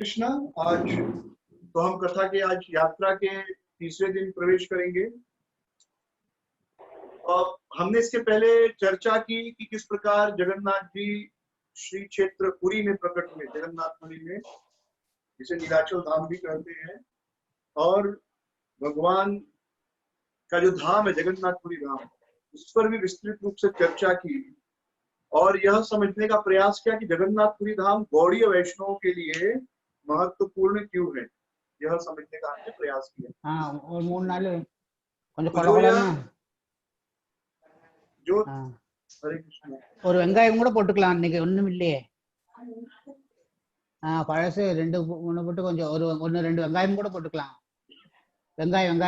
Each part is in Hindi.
कृष्णा। आज तो हम कथा के आज यात्रा के तीसरे दिन प्रवेश करेंगे। और हमने इसके पहले चर्चा की कि किस प्रकार जगन्नाथ जी श्री क्षेत्र पुरी में प्रकट हुए, जगन्नाथपुरी में, जिसे नीलाचल धाम भी कहते हैं। और भगवान का जो धाम है जगन्नाथपुरी धाम, उस पर भी विस्तृत रूप से चर्चा की और यह समझने का प्रयास किया कि जगन्नाथपुरी धाम गौड़ीय वैष्णवों के लिए महत्वपूर्ण क्यों है, यह समझने का हमने प्रयास किया। और मूड नाले जो हरे कृष्ण और வெங்காயம் கூட போட்டுக்கலாம், இன்னைக்கு ஒண்ணும் இல்லையே. பழசு ரெண்டு மூணு போட்டு கொஞ்சம் ஒரு ஒன்று ரெண்டு வெங்காயம் கூட போட்டுக்கலாம். வெங்காயம்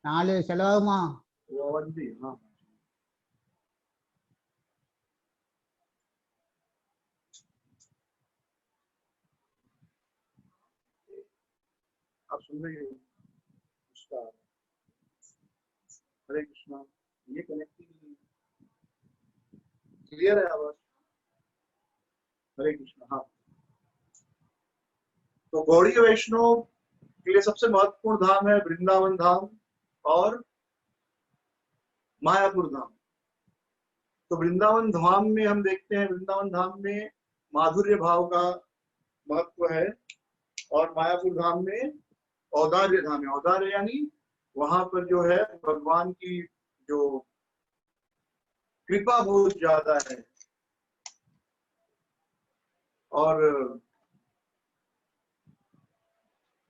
4 செலவாகுமா? आप सुन रहे हैं उसका? हरे कृष्णा, ये कनेक्टिंग क्लियर है आवाज? हरे कृष्णा। हाँ, तो गौड़ीय वैष्णव के लिए सबसे महत्वपूर्ण धाम है वृंदावन धाम और मायापुर धाम। तो वृंदावन धाम में हम देखते हैं, वृंदावन धाम में माधुर्य भाव का महत्व है और मायापुर धाम में औदार्य धाम है। औदार्य यानी वहां पर जो है भगवान की जो कृपा बहुत ज्यादा है। और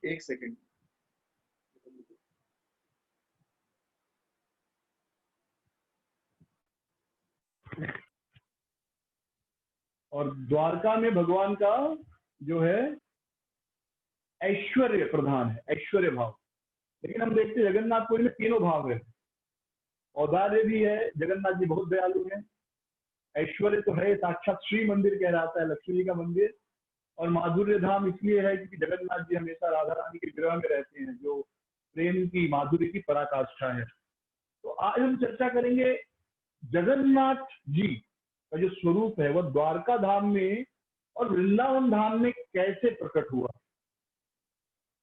एक सेकंड, और द्वारका में भगवान का जो है ऐश्वर्य प्रधान है, ऐश्वर्य भाव। लेकिन हम देखते हैं जगन्नाथपुरी में तीनों भाव है। औदार्य भी है, जगन्नाथ जी बहुत दयालु है। ऐश्वर्य तो है, साक्षात श्री मंदिर कहलाता है, लक्ष्मी जी का मंदिर। और माधुर्य धाम इसलिए है क्योंकि जगन्नाथ जी हमेशा राधा रानी के विग्रह में रहते हैं, जो प्रेम की माधुर्य की पराकाष्ठा है। तो आज हम चर्चा करेंगे जगन्नाथ जी का जो स्वरूप है वह द्वारका धाम में और वृंदावन धाम में कैसे प्रकट हुआ।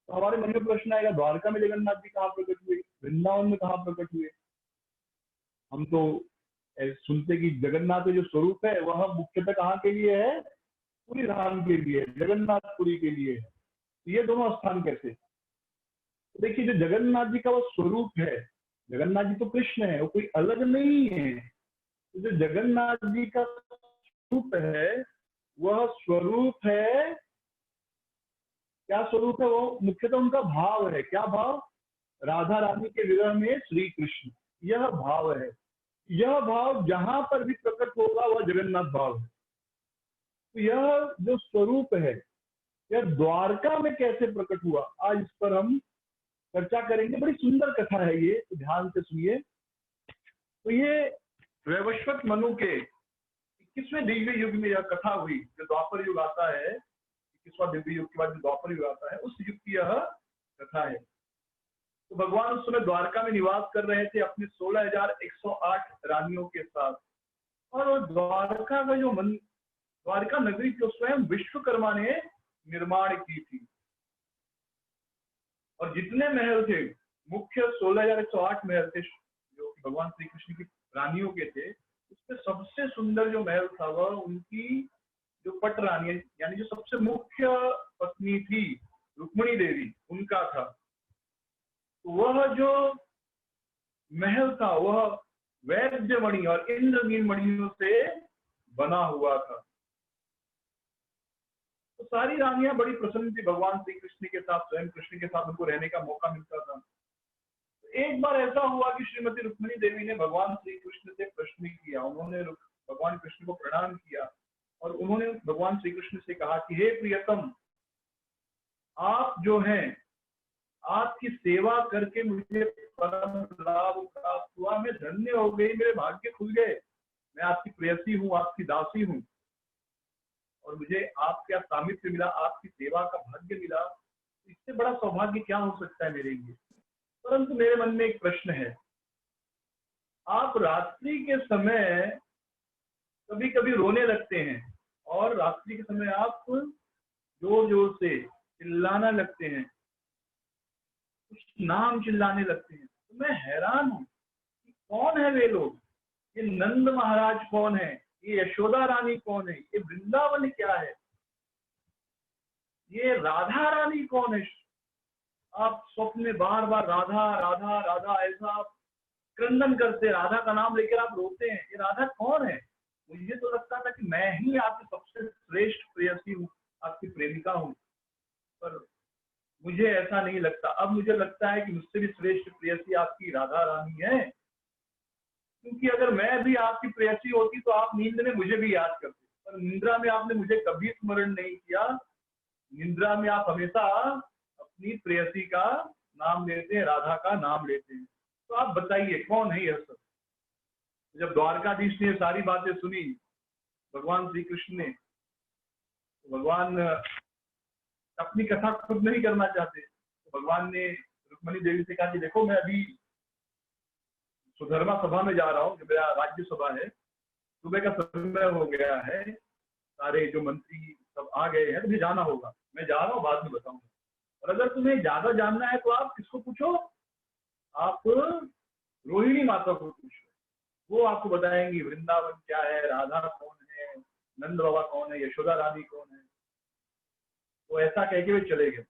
तो हमारे मन में प्रश्न आएगा, द्वारका में जगन्नाथ जी कहाँ प्रकट हुए, वृंदावन में कहाँ प्रकट हुए। हम तो सुनते कि जगन्नाथ का जो स्वरूप है वह मुख्यतः कहाँ के लिए है, पुरी धाम के लिए, जगन्नाथपुरी के लिए है। तो ये दोनों स्थान कैसे? तो देखिए, जो जगन्नाथ जी का वो स्वरूप है, जगन्नाथ जी तो कृष्ण है, वो कोई अलग नहीं है। तो जो जगन्नाथ जी का स्वरूप है वह स्वरूप है, क्या स्वरूप है? वो मुख्यतः उनका भाव है। क्या भाव? राधा रानी के विरह में श्री कृष्ण, यह भाव है। यह भाव जहां पर भी प्रकट होगा वह जगन्नाथ भाव है। तो यह जो स्वरूप है यह द्वारका में कैसे प्रकट हुआ, आज इस पर हम चर्चा करेंगे। बड़ी सुंदर कथा है ये, तो ध्यान से सुनिए। तो ये वैवस्वत मनु के 21वें दिव्य युग में यह कथा हुई। जो द्वापर युग आता है, 21वां दिव्य युग के बाद जो द्वापर युग आता है, उस युग की यह कथा है। तो भगवान उस समय द्वारका में निवास कर रहे थे अपने 16,108 रानियों के साथ। और द्वारका का जो द्वारका नगरी को स्वयं विश्वकर्मा ने निर्माण की थी। और जितने महल थे, मुख्य 16,108 महल थे जो भगवान श्री कृष्ण की रानियों के थे, उसमें सबसे सुंदर जो महल था वह उनकी जो पट रानी, यानी जो सबसे मुख्य पत्नी थी रुक्मिणी देवी, उनका था। तो वह जो महल था वह वैद्यमणि और इंद्रनील मणियों से बना हुआ था। तो सारी रानियां बड़ी प्रसन्न थी भगवान श्री कृष्ण के साथ, स्वयं कृष्ण के साथ उनको रहने का मौका मिलता था। तो एक बार ऐसा हुआ कि श्रीमती रुक्मिणी देवी ने भगवान श्री कृष्ण से प्रश्न किया। उन्होंने भगवान कृष्ण को प्रणाम किया और उन्होंने भगवान श्री कृष्ण से कहा कि हे प्रियतम, आप जो हैं, आपकी सेवा करके मुझे परम लाभ प्राप्त हुआ, मैं धन्य हो गई, मेरे भाग्य खुल गए, मैं आपकी प्रेयसी हूँ, आपकी दासी हूँ और मुझे आपका सामिप्य मिला, आपकी सेवा का भाग्य मिला। इससे बड़ा सौभाग्य क्या हो सकता है मेरे लिए। परंतु मेरे मन में एक प्रश्न है, आप रात्रि के समय कभी कभी रोने लगते हैं और रात्रि के समय आप जोर जोर से चिल्लाना लगते हैं, कुछ नाम चिल्लाने लगते हैं। तो मैं हैरान हूं कि कौन है वे लोग, ये नंद महाराज कौन है, ये यशोदा रानी कौन है, ये वृंदावन क्या है, ये राधा रानी कौन है। आप स्वप्न में बार बार राधा राधा राधा ऐसा आप क्रंदन करते, राधा का नाम लेकर आप रोते हैं, ये राधा कौन है। मुझे तो लगता था कि मैं ही आपकी सबसे श्रेष्ठ प्रेयसी हूँ, आपकी प्रेमिका हूँ, पर मुझे ऐसा नहीं लगता। अब मुझे लगता है कि मुझसे भी श्रेष्ठ प्रेयसी आपकी राधा रानी है, क्योंकि अगर मैं भी आपकी प्रेयसी होती तो आप नींद में मुझे भी याद करते, पर निंद्रा में आपने मुझे कभी स्मरण नहीं किया। निंद्रा में आप हमेशा अपनी प्रेयसी का नाम लेते हैं, राधा का नाम लेते हैं। तो आप बताइए कौन है यह सब। जब द्वारकाधीश ने सारी बातें सुनी भगवान श्री कृष्ण ने, तो भगवान अपनी कथा खुद नहीं करना चाहते, तो भगवान ने रुक्मिणी देवी से कहा कि देखो मैं अभी सुधर्मा सभा में जा रहा हूँ, जो मेरा राज्य सभा है, सुबह का समय हो गया है, सारे जो मंत्री सब आ गए हैं, मुझे जाना होगा, मैं जा रहा हूँ, बाद में बताऊंगा। और अगर तुम्हें ज्यादा जानना है तो आप किसको पूछो, आप रोहिणी माता को पूछो, वो आपको बताएंगी वृंदावन क्या है, राधा कौन है, नंद बाबा कौन है, यशोदा रानी कौन है। तो ऐसा कह के वे चले गए।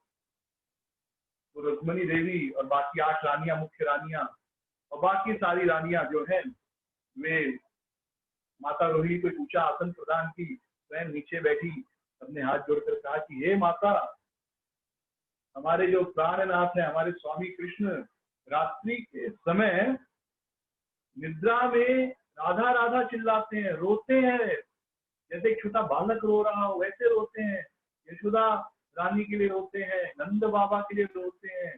तो रुक्मिणी देवी और बाकी 8 रानियां, मुख्य रानियां और बाकी सारी रानियां जो है, वे माता रोहिणी को ऊंचा आसन प्रदान की, स्वयं नीचे बैठी, अपने हाथ जोड़कर कहा कि हे माता, हमारे जो प्राणनाथ है, हमारे स्वामी कृष्ण रात्रि के समय निद्रा में राधा राधा चिल्लाते हैं, रोते हैं, जैसे एक छोटा बालक रो रहा हो वैसे रोते हैं। यशोदा रानी के लिए रोते हैं, नंद बाबा के लिए रोते हैं,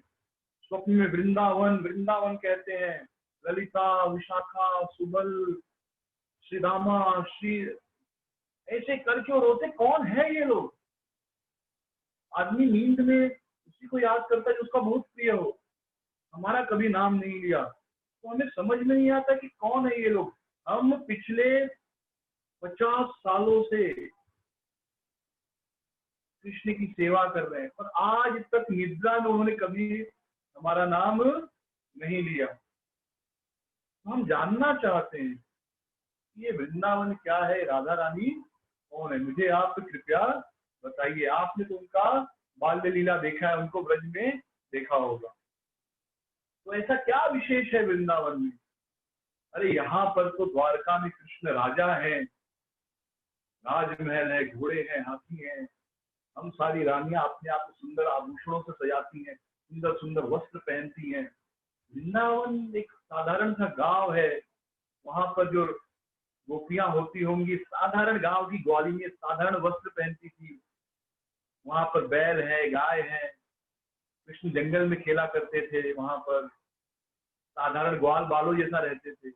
स्वप्न में वृंदावन वृंदावन कहते हैं, ललिता, विशाखा, सुबल, श्रीदामा, श्री, ऐसे करके रोते। कौन है ये लोग। आदमी नींद में उसी को याद करता है जो उसका बहुत प्रिय हो, हमारा कभी नाम नहीं लिया। तो हमें समझ में नहीं आता कि कौन है ये लोग। हम पिछले 50 सालों से कृष्ण की सेवा कर रहे हैं, पर आज तक निद्रा में उन्होंने कभी हमारा नाम नहीं लिया। तो हम जानना चाहते हैं ये वृंदावन क्या है, राधा रानी कौन है। मुझे आप कृपया बताइए। आपने तो उनका बाल्य लीला देखा है, उनको ब्रज में देखा होगा, तो ऐसा क्या विशेष है वृंदावन में। अरे यहाँ पर तो द्वारका में कृष्ण राजा है, राजमहल है, घोड़े हैं, हाथी हैं, हम सारी रानियां अपने आप को सुंदर आभूषणों से सजाती हैं, सुंदर सुंदर वस्त्र पहनती हैं। वृंदावन एक साधारण सा गांव है, वहां पर जो गोपियां होती होंगी साधारण गांव की ग्वाली में साधारण वस्त्र पहनती थी। वहां पर बैल है, गाय है, कृष्ण जंगल में खेला करते थे, वहां पर साधारण ग्वाल बालों जैसा रहते थे।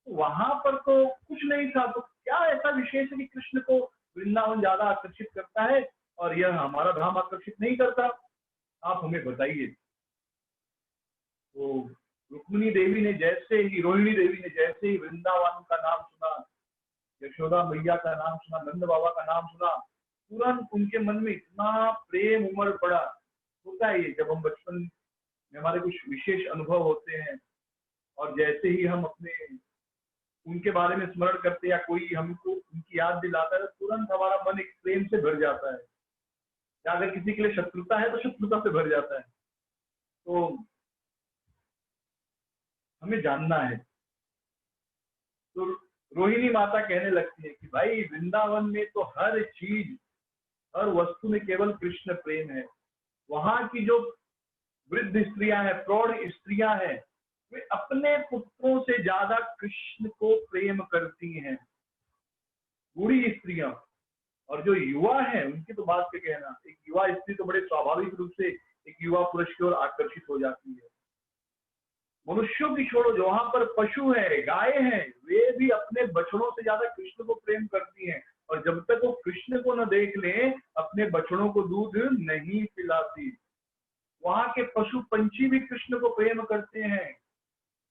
वहां पर तो कुछ नहीं था, तो क्या ऐसा विशेष है कि कृष्ण को वृंदावन ज्यादा आकर्षित करता है और यह हमारा धाम आकर्षित नहीं करता। आप हमें बताइए। तो रुक्मिणी देवी ने जैसे ही, रोहिणी देवी ने जैसे ही वृंदावन का नाम सुना, यशोदा मैया का नाम सुना, नंद बाबा का नाम सुना, तुरंत उनके मन में इतना प्रेम उमड़ पड़ा। होता है ये, जब हम बचपन में हमारे कुछ विशेष अनुभव होते हैं और जैसे ही हम अपने उनके बारे में स्मरण करते हैं या कोई हमको उनकी याद दिलाता है, तुरंत हमारा मन एक प्रेम से भर जाता है। या अगर किसी के लिए शत्रुता है तो शत्रुता से भर जाता है। तो हमें जानना है। तो रोहिणी माता कहने लगती है कि भाई वृंदावन में तो हर चीज, हर वस्तु में केवल कृष्ण प्रेम है। वहां की जो वृद्ध स्त्रियां हैं, प्रौढ़ स्त्रियां हैं, वे अपने पुत्रों से ज्यादा कृष्ण को प्रेम करती हैं, बूढ़ी स्त्रियां। और जो युवा है उनकी तो बात क्या कहना। एक युवा स्त्री तो बड़े स्वाभाविक रूप से एक युवा पुरुष की ओर आकर्षित हो जाती है। मनुष्यों की छोड़ो, जो वहां पर पशु है, गाय हैं, वे भी अपने बछड़ों से ज्यादा कृष्ण को प्रेम करती हैं। और जब तक वो कृष्ण को न देख लें, अपने बछड़ों को दूध नहीं पिलाती। वहां के पशु पंछी भी कृष्ण को प्रेम करते हैं।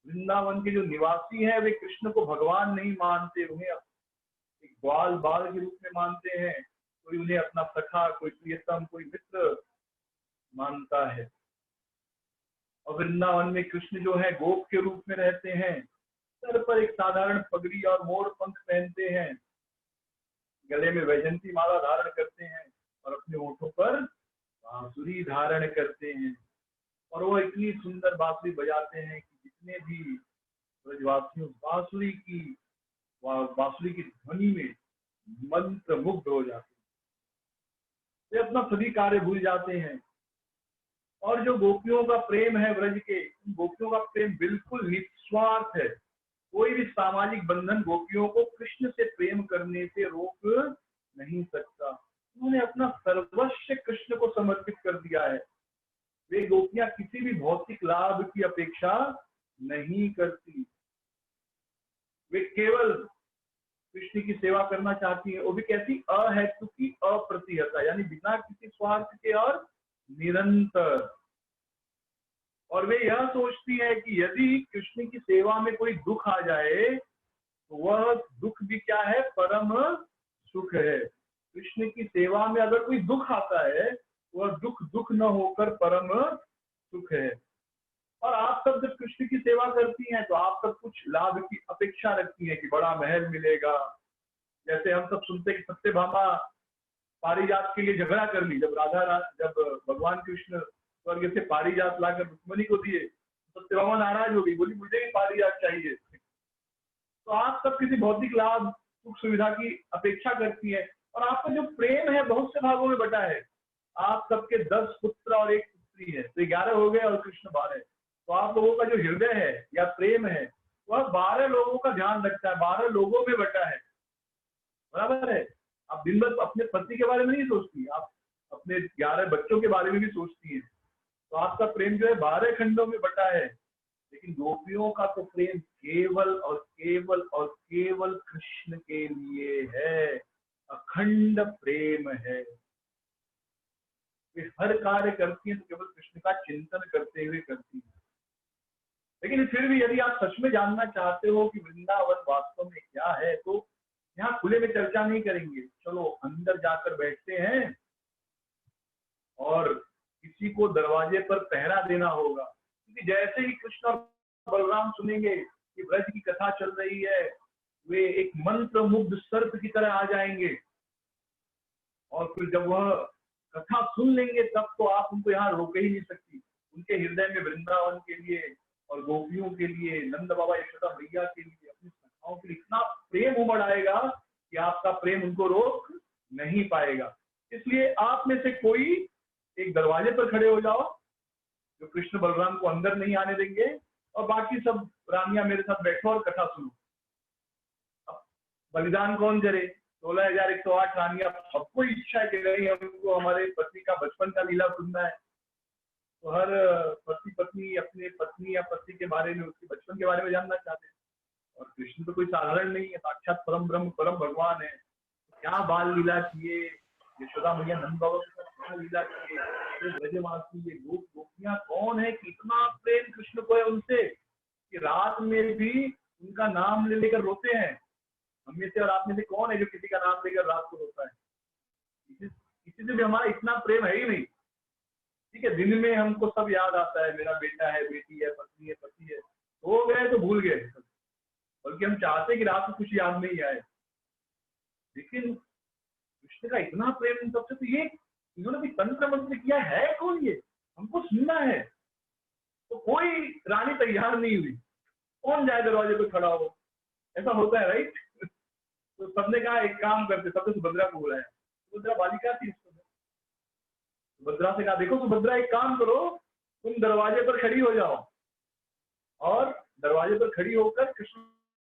वृंदावन के जो निवासी हैं वे कृष्ण को भगवान नहीं मानते, उन्हें एक ग्वाल बाल के रूप में मानते हैं। कोई उन्हें अपना सखा, कोई प्रियतम, कोई मित्र मानता है। और वृंदावन में कृष्ण जो है गोप के रूप में रहते हैं, सर पर एक साधारण पगड़ी और मोर पंख पहनते हैं, गले में वैजंती माला धारण करते हैं और अपने होठों पर बांसुरी धारण करते हैं। और वो इतनी सुंदर बांसुरी बजाते हैं कि जितने भी ब्रजवासियों बांसुरी की ध्वनि में मंत्र मुग्ध हो जाते हैं, वे अपना सभी कार्य भूल जाते हैं। और जो गोपियों का प्रेम है ब्रज के, गोपियों का प्रेम बिल्कुल निस्वार्थ है। कोई भी सामाजिक बंधन गोपियों को कृष्ण से प्रेम करने से रोक नहीं सकता। उन्होंने अपना सर्वस्व कृष्ण को समर्पित कर दिया है। वे गोपियां किसी भी भौतिक लाभ की अपेक्षा नहीं करती, वे केवल कृष्ण की सेवा करना चाहती है, वो भी कैसी, अहेतु की अप्रतिहता, यानी बिना किसी स्वार्थ के और निरंतर। और वे यह सोचती है कि यदि कृष्ण की सेवा में कोई दुख आ जाए तो वह दुख भी क्या है, परम सुख है। कृष्ण की सेवा में अगर कोई दुख आता है, वह दुख न होकर परम सुख है। और आप सब जब कृष्ण की सेवा करती हैं तो आप सब कुछ लाभ की अपेक्षा रखती हैं कि बड़ा महल मिलेगा। जैसे हम सब सुनते कि सत्यभामा पारिजात के लिए झगड़ा कर ली, जब भगवान कृष्ण स्वर्ग से पारिजात लाकर रुक्मिणी को दिए, सत्यभामा नाराज हो गई, बोली मुझे भी पारिजात चाहिए। तो आप सब किसी भौतिक लाभ सुख सुविधा की अपेक्षा करती है। और आपका जो प्रेम है बहुत से भागों में बटा है। आप सबके 10 पुत्र और 1 पुत्री है, तो 11 हो गए और कृष्ण 12। तो आप लोगों का जो हृदय है या प्रेम है वह 12 लोगों का ध्यान रखता है, 12 लोगों में बटा है, बराबर है। आप दिन भर अपने पति के बारे में नहीं सोचती, आप अपने 11 बच्चों के बारे में भी सोचती है। तो आपका प्रेम जो है 12 खंडों में बटा है। लेकिन गोपियों का तो प्रेम केवल और केवल और केवल कृष्ण के लिए है, अखंड प्रेम है। वे हर कार्य करती हैं तो केवल कृष्ण का चिंतन करते हुए करती हैं। लेकिन फिर भी यदि आप सच में जानना चाहते हो कि वृंदावन वास्तव में क्या है, तो यहाँ खुले में चर्चा नहीं करेंगे। चलो अंदर जाकर बैठते हैं और किसी को दरवाजे पर पहरा देना होगा, क्योंकि जैसे ही कृष्ण और बलराम सुनेंगे कि ब्रज की कथा चल रही है, वे एक मंत्र मुग्ध सर्प की तरह आ जाएंगे। और फिर जब वह कथा सुन लेंगे तब तो आप उनको यहाँ रोक ही नहीं सकती। उनके हृदय में वृंदावन के लिए और गोपियों के लिए, नंद बाबा यशोदा मैया के लिए, अपनी सखाओं के लिए इतना प्रेम उमड़ आएगा कि आपका प्रेम उनको रोक नहीं पाएगा। इसलिए आप में से कोई एक दरवाजे पर खड़े हो जाओ जो कृष्ण बलराम को अंदर नहीं आने देंगे, और बाकी सब रानियां मेरे साथ बैठो और कथा सुनो। अब बलिदान कौन करे? 16,108 रानियां, सबको इच्छा है कि नहीं हमको हमारे पति का बचपन का लीला सुनना है। तो हर पति पत्नी अपने पत्नी या पति के बारे में, उसके बचपन के बारे में जानना चाहते हैं। और कृष्ण तो कोई साधारण नहीं है, साक्षात परम ब्रह्म परम भगवान है। क्या बाल लीला किए यशोदा मैया, नंद बाबा के साथ क्या लीला किए, ब्रजवासी ये गोपियां कौन है कि इतना प्रेम कृष्ण को है उनसे कि रात में भी उनका नाम ले लेकर रोते हैं। हम में से और आप में से कौन है जो किसी का नाम लेकर रात को रोता है? किसी से भी हमारा इतना प्रेम है ही नहीं। ठीक है, दिन में हमको सब याद आता है, मेरा बेटा है, बेटी है, पत्नी है, पति है, हो गए तो भूल गए, बल्कि हम चाहते हैं कि रात को कुछ याद नहीं आए। लेकिन कृष्ण का इतना प्रेम इन सबसे, तो ये इन्होंने भी तंत्र मंत्र किया है कौन? ये हमको सुनना है। तो कोई रानी तैयार नहीं हुई, कौन जाए दरवाजे पे खड़ा हो? ऐसा होता है राइट? तो सबने कहा एक काम करते, सबने सुभद्रा को बुलाया। सुभद्रा बालिका थी, सुभद्रा से कहा देखो सुभद्रा, एक काम करो, तुम दरवाजे पर खड़ी हो जाओ और दरवाजे पर खड़ी होकर कृष्ण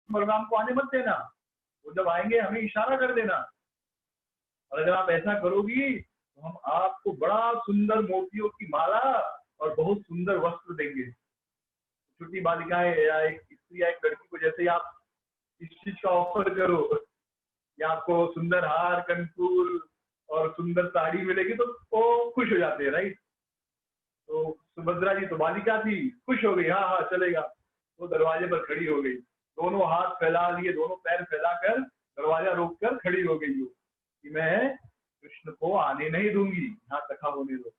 बलराम को आने मत देना। वो जब आएंगे हमें इशारा कर देना, और अगर आप ऐसा करोगी तो हम आपको बड़ा सुंदर मोतियों की माला और बहुत सुंदर वस्त्र देंगे। छोटी बालिकाएं या एक स्त्री या एक लड़की को जैसे ही आप इस चीज का ऑफर करो कि आपको सुंदर हार, कंकुल और सुंदर साड़ी मिलेगी, तो वो खुश हो जाते हैं राइट? तो सुभद्रा जी तो बालिका थी, खुश हो गई, हाँ हाँ चलेगा। वो दरवाजे पर खड़ी हो गई, दोनों हाथ फैला लिए, दोनों पैर फैलाकर दरवाजा रोककर खड़ी हो गई हो कि मैं कृष्ण को आने नहीं दूंगी, यहाँ कथा होने दो।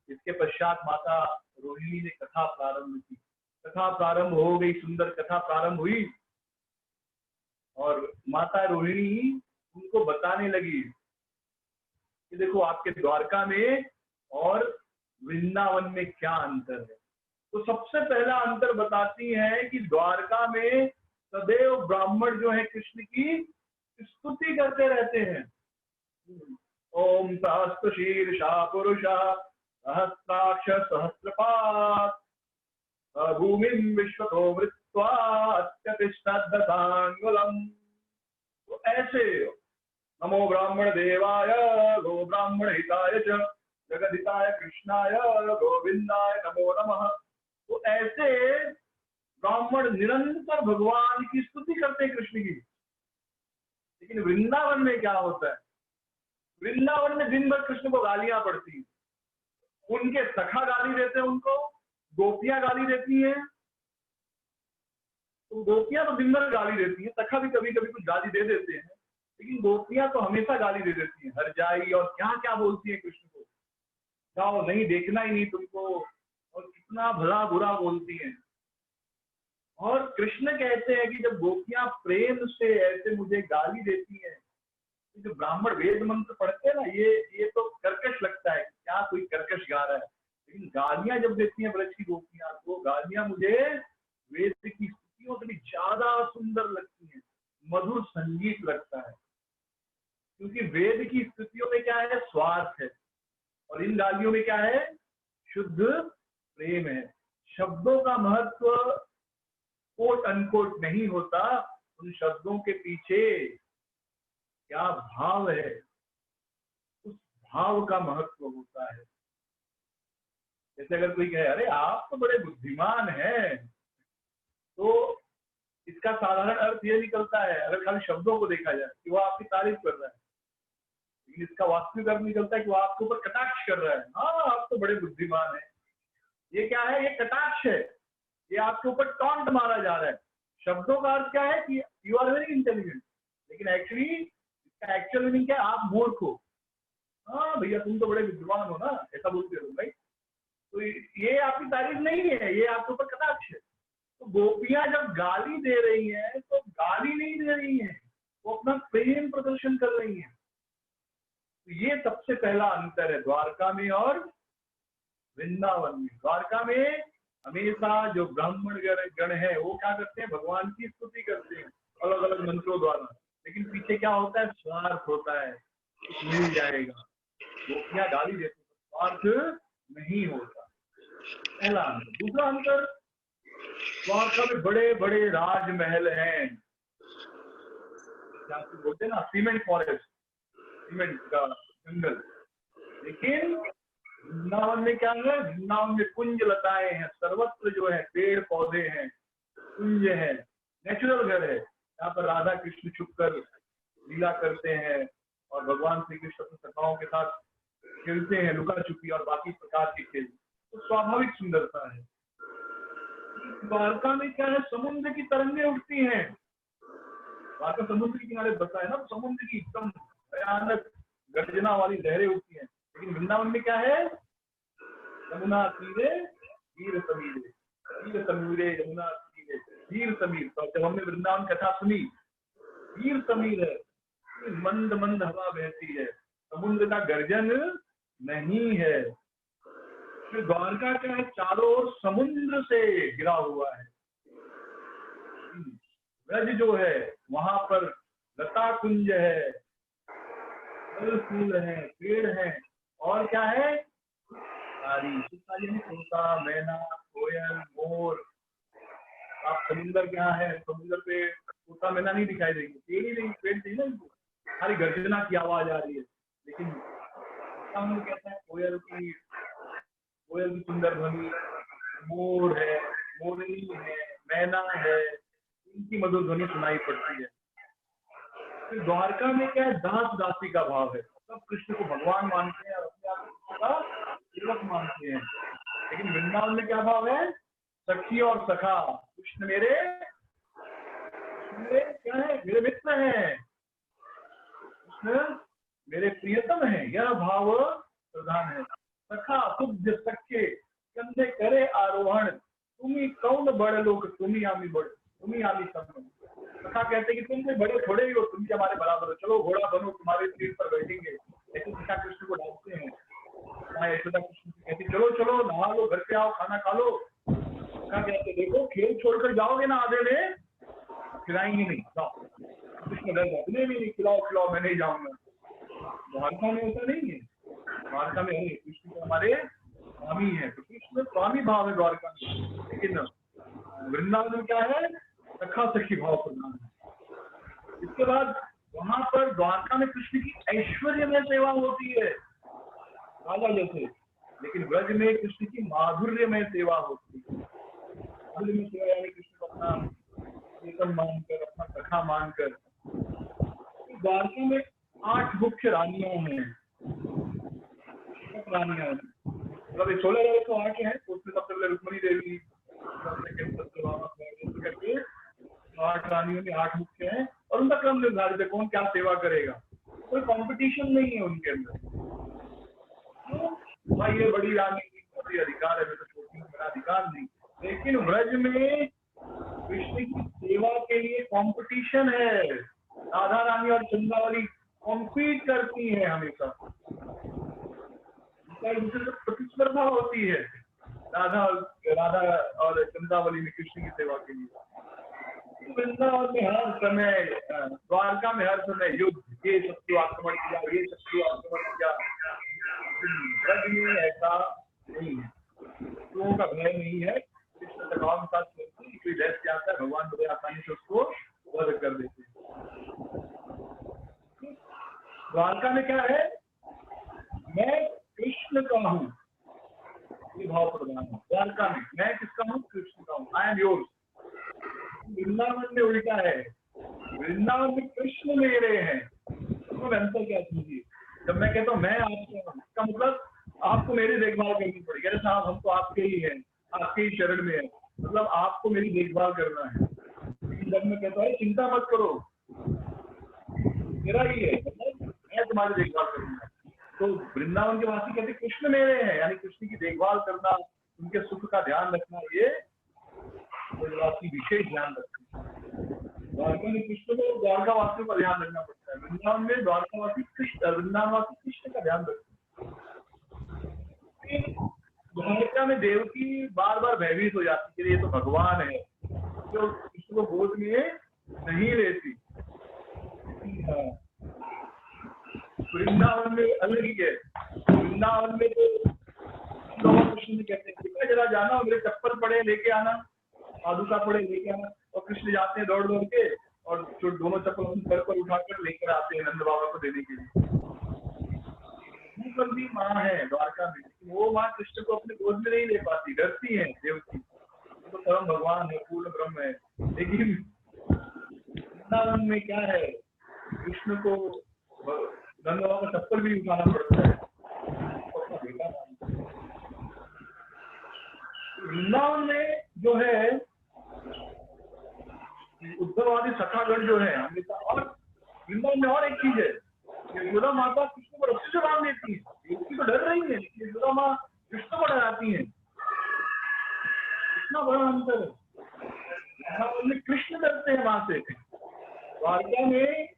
इसके पश्चात माता रोहिणी ने कथा प्रारंभ की। कथा प्रारंभ हो गई, सुंदर कथा प्रारंभ हुई और माता रोहिणी उनको बताने लगी कि देखो आपके द्वारका में और वृंदावन में क्या अंतर है। तो सबसे पहला अंतर बताती हैं कि द्वारका में सदैव ब्राह्मण जो है कृष्ण की स्तुति करते रहते हैं। ओम सहस्त्र शीर्षा पुरुषा सहस्राक्ष सहस्रपाद भूमिं विश्वतो वृत्वा अत्यतिष्ठद्दशांगुलम्। तो ऐसे नमो ब्राह्मण देवाय गो ब्राह्मण हिताय च जगदिताय कृष्णाय गोविंदाय नमो नमः। तो ऐसे ब्राह्मण निरंतर भगवान की स्तुति करते हैं कृष्ण की। लेकिन वृंदावन में क्या होता है, वृंदावन में दिन भर कृष्ण को गालियां पड़ती हैं। उनके सखा गाली देते हैं उनको, गोपियां गाली देती हैं। तो गोपियां तो दिन भर गाली देती हैं, सखा भी कभी कभी कुछ गाली दे देते हैं, लेकिन गोपियां तो हमेशा गाली दे देती हैं। हर जाई और क्या क्या बोलती है कृष्ण को, जाओ नहीं देखना ही नहीं तुमको, और कितना भला बुरा बोलती हैं। और कृष्ण कहते हैं कि जब गोपियां प्रेम से ऐसे मुझे गाली देती हैं, तो जो ब्राह्मण वेद मंत्र पढ़ते हैं ना, ये तो कर्कश लगता है, क्या कोई कर्कश गा रहा है। लेकिन गालियां जब देती हैं ब्रज की गोपियां, तो गालियां मुझे वेद की स्तुतियों से भी ज्यादा सुंदर लगती हैं, मधुर संगीत लगता है। क्योंकि वेद की स्तुतियों में क्या है, स्वार्थ है, और इन गालियों में क्या है, शुद्ध प्रेम है। शब्दों का महत्व कोट अनकोट नहीं होता, उन शब्दों के पीछे क्या भाव है, उस भाव का महत्व होता है। जैसे अगर कोई कहे अरे आप तो बड़े बुद्धिमान हैं, तो इसका साधारण अर्थ ये निकलता है, अगर खाली शब्दों को देखा जाए, कि वो आपकी तारीफ कर रहा है। लेकिन इसका वास्तविक अर्थ निकलता है कि वो आपके ऊपर कटाक्ष कर रहा है। हाँ आप तो बड़े बुद्धिमान हैं। ये क्या है, ये कटाक्ष है, ये आपके ऊपर टॉन्ट मारा जा रहा है। शब्दों का अर्थ क्या है कि यू आर वेरी इंटेलिजेंट, लेकिन एक्चुअली इसका एक्चुअल मीनिंग क्या है, आप मूर्ख हो। हाँ भैया तुम तो बड़े विद्वान हो ना, ऐसा बोलते हो भाई। तो ये आपकी तारीफ नहीं है, ये आपके ऊपर कटाक्ष है। तो गोपियां जब गाली दे रही हैं, तो गाली नहीं दे रही हैं, वो अपना प्रेम प्रदर्शन कर रही हैं। तो ये सबसे पहला अंतर है द्वारका में और वृंदावन में। द्वारका में हमेशा जो ब्राह्मण गण है वो क्या करते हैं, भगवान की स्तुति करते हैं अलग अलग मंत्रों द्वारा। लेकिन पीछे क्या होता है, स्वार्थ होता है, कुछ मिल जाएगा। गोपियां गाली देती हैं, स्वार्थ नहीं होता। पहला अंतर। दूसरा अंतर, द्वारका में बड़े बड़े राजमहल हैं, बोलते हैं ना सीमेंट फॉरेस्ट, सीमेंट का जंगल। लेकिन वृंदावन में क्या है, वृंदावन में कुंज लताएं हैं, सर्वत्र जो है पेड़ पौधे हैं, कुंज है, नेचुरल घर है। यहाँ पर राधा कृष्ण छुपकर लीला करते हैं और भगवान श्री कृष्ण अपनी सखाओं के साथ खेलते हैं, लुका छुपी और बाकी प्रकार के खेल। तो स्वाभाविक सुंदरता है। द्वारका में क्या है, समुद्र की तरंगें उठती हैं। द्वारका समुद्र के किनारे बसा है ना, तो समुद्र की एकदम भयानक गर्जना वाली लहरें उठती हैं। लेकिन वृंदावन में क्या है, यमुना तीरे वीर समीरे, वीर समीरे यमुना तीरे वीर समीर। तो जब हमने वृंदावन कथा सुनी, वीर समीर है, मंद मंद हवा बहती है, समुद्र का गर्जन नहीं है। फिर द्वारका क्या है, चारों ओर समुद्र से घिरा हुआ है। ब्रज जो है वहां पर लता कुंज है, फल फूल है, पेड़ है, और क्या है, तोता, मैना, कोयल, मोर। आप समुद्र क्या है, समुद्र पे तोता मैना नहीं दिखाई देंगे, पेड़ ही नहीं, पेड़ चाहिए ना इनको, खाली गर्जना की आवाज आ रही है। लेकिन कहता है कोयल की सुंदर ध्वनि, मोर है, मोरनी है, मैना है, इनकी मधुर ध्वनि सुनाई पड़ती है। फिर द्वारका में क्या है, दास दासी का भाव है। सब कृष्ण को भगवान मानते हैं और अपने आप का सेवक मानते हैं। लेकिन वृंदावन में क्या भाव है, सखी और सखा, कृष्ण मेरे क्या है, मेरे मित्र हैं। कृष्ण मेरे प्रियतम है, यह भाव प्रधान है। सखा तुझ सखे कंधे करे आरोहण, तुम्ही कौन बड़े लोग, तुम्ही आमी बड़े, तुम्ही आमी सब। सखा कहते कि तुम कोई बड़े थोड़े ही हो, तुम भी हमारे बराबर हो, चलो घोड़ा बनो, तुम्हारे सिर पर बैठेंगे। ऐसे सखा कृष्ण को डालते हैं। यशोदा कृष्ण कहती चलो चलो नहा लो, घर पे आओ, खाना खा लो। सखा कहते देखो खेल छोड़कर जाओगे ना आधे में, खिलाएंगे नहीं, जाओ। कृष्ण डर जाते, नहीं नहीं खिलाओ खिलाओ, मैं नहीं जाऊंगा। द्वारका में ऐसा नहीं है, द्वारका में है कृष्ण तो हमारे स्वामी है, तो कृष्ण स्वामी भाव है द्वारका में। लेकिन वृंदावन में क्या है, सखा सखी भाव प्रधान है। इसके बाद वहां पर द्वारका में कृष्ण की ऐश्वर्य में सेवा होती है राजा जैसे, लेकिन ब्रज में कृष्ण की माधुर्य में सेवा होती है। माधुर्य में सेवा यानी कृष्ण को अपना प्रियतम मानकर, अपना सखा मानकर। द्वारका में 8 मुख्य रानियां हैं, रानियां हैं, मतलब 16,108 है, उसमें सबसे पहले रुक्मणी देवी, करके 8 रानियों में 8 मुख्य हैं, और उनका क्रम निर्धारित है कौन क्या सेवा करेगा। कोई कंपटीशन नहीं है उनके अंदर। तो भाई ये बड़ी रानी की अधिकार है, तो छोटी बड़ा अधिकार नहीं। लेकिन ब्रज में कृष्ण की सेवा के लिए कंपटीशन है। राधा रानी और चंद्रावली कॉम्पीट करती है हमेशा, एक दूसरे से प्रतिस्पर्धा होती है राधा और चंद्रावली में कृष्ण की सेवा के लिए। वृंदावन में हर समय, द्वारका में हर समय युद्ध, ये शत्रु आक्रमण किया, ये शत्रु आक्रमण किया। ब्रज में ऐसा नहीं है, लोगों का भय नहीं है। कृष्ण सखाओं के साथ कोई दैत्य आता है, भगवान बड़े आसानी से उसको वध कर देते हैं। द्वारका में क्या है, मैं कृष्ण का हूँ, ये भाव प्रधान है। द्वारका में मैं किसका हूँ, कृष्ण का हूँ, आई एम योर्स। वृंदावन में उल्टा है, वृंदावन में कृष्ण मेरे हैं। तो अंतर क्या समझिए, जब मैं कहता हूँ मैं आपका हूँ, इसका मतलब आपको मेरी देखभाल करनी पड़ेगी। अरे साहब हम तो आपके ही हैं, आपके ही शरण में है, मतलब आपको मेरी देखभाल करना है। लेकिन जब मैं कहता हूँ चिंता मत करो, मेरा ही है, मतलब मैं तुम्हारी देखभाल करूंगा। तो वृंदावन के वासी कहते कृष्ण मेरे हैं, यानी कृष्ण की देखभाल करना, उनके सुख का ध्यान रखना, ये ब्रजवासी विशेष ध्यान रखते हैं। द्वारका में कृष्ण को द्वारका वासियों का ध्यान रखना पड़ता है, वृंदावन में द्वारकावासी कृष्ण, वृंदावनवासी कृष्ण का ध्यान रखते हैं। द्वारका में देवकी बार बार भयभीत हो जाती है, ये तो भगवान है, जो कृष्ण को गोद में नहीं लेती। वृंदावन में अलग ही है, वृंदावन में तो कृष्ण कहते हैं जरा जाना, मेरे चप्पल पड़े लेके आना, पादुका पड़े लेके आना, और कृष्ण जाते हैं दौड़ दौड़ के, और जो दोनों चप्पल सर पर उठाकर लेकर आते हैं नंद बाबा को देने के लिए। भी माँ है द्वारका में, वो माँ कृष्ण को अपने गोद में नहीं ले पाती, डरती है देवकी, तो परम भगवान है, पूर्ण ब्रह्म है। लेकिन वृंदावन में क्या है, कृष्ण को नंद बाबा का चप्पल भी उठाना पड़ता है। वृंदावन में जो है उद्धववादी सखागण जो है हमेशा, और वृंदावन में और एक चीज है, यशोदा माता कृष्ण को रस्सी से बांध देती है, देवकी तो डर रही है, यशोदा माँ कृष्ण को डराती है। इतना बड़ा अंतर है, वृंदावन में कृष्ण डरते हैं माँ से, द्वारका में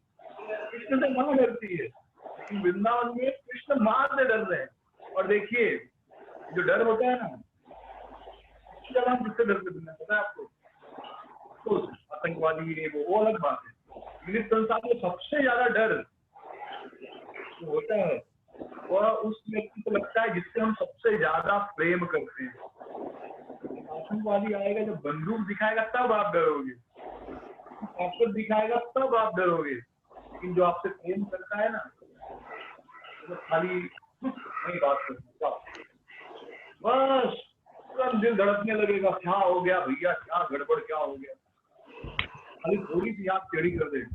कृष्ण से माँ डरती है, लेकिन वृंदावन में कृष्ण माँ से डर रहे हैं। और देखिए जो डर होता है ना, हम किससे डरते हैं पता है आपको, तो आतंकवादी है वो अलग बात है, लेकिन संसार में सबसे ज्यादा डर जो होता है वह उस व्यक्ति को लगता है जिससे हम सबसे ज्यादा प्रेम करते हैं। आतंकवादी आएगा, जब बंदूक दिखाएगा तब आप डरोगे, ताकत दिखाएगा तब आप डरोगे, लेकिन जो आपसे प्रेम करता है ना, तो खाली नहीं बात करता, बस दिल धड़कने लगेगा, क्या हो गया भैया, क्या गड़बड़, क्या हो गया, खाली थोड़ी सी आप टेढ़ी कर देंगे।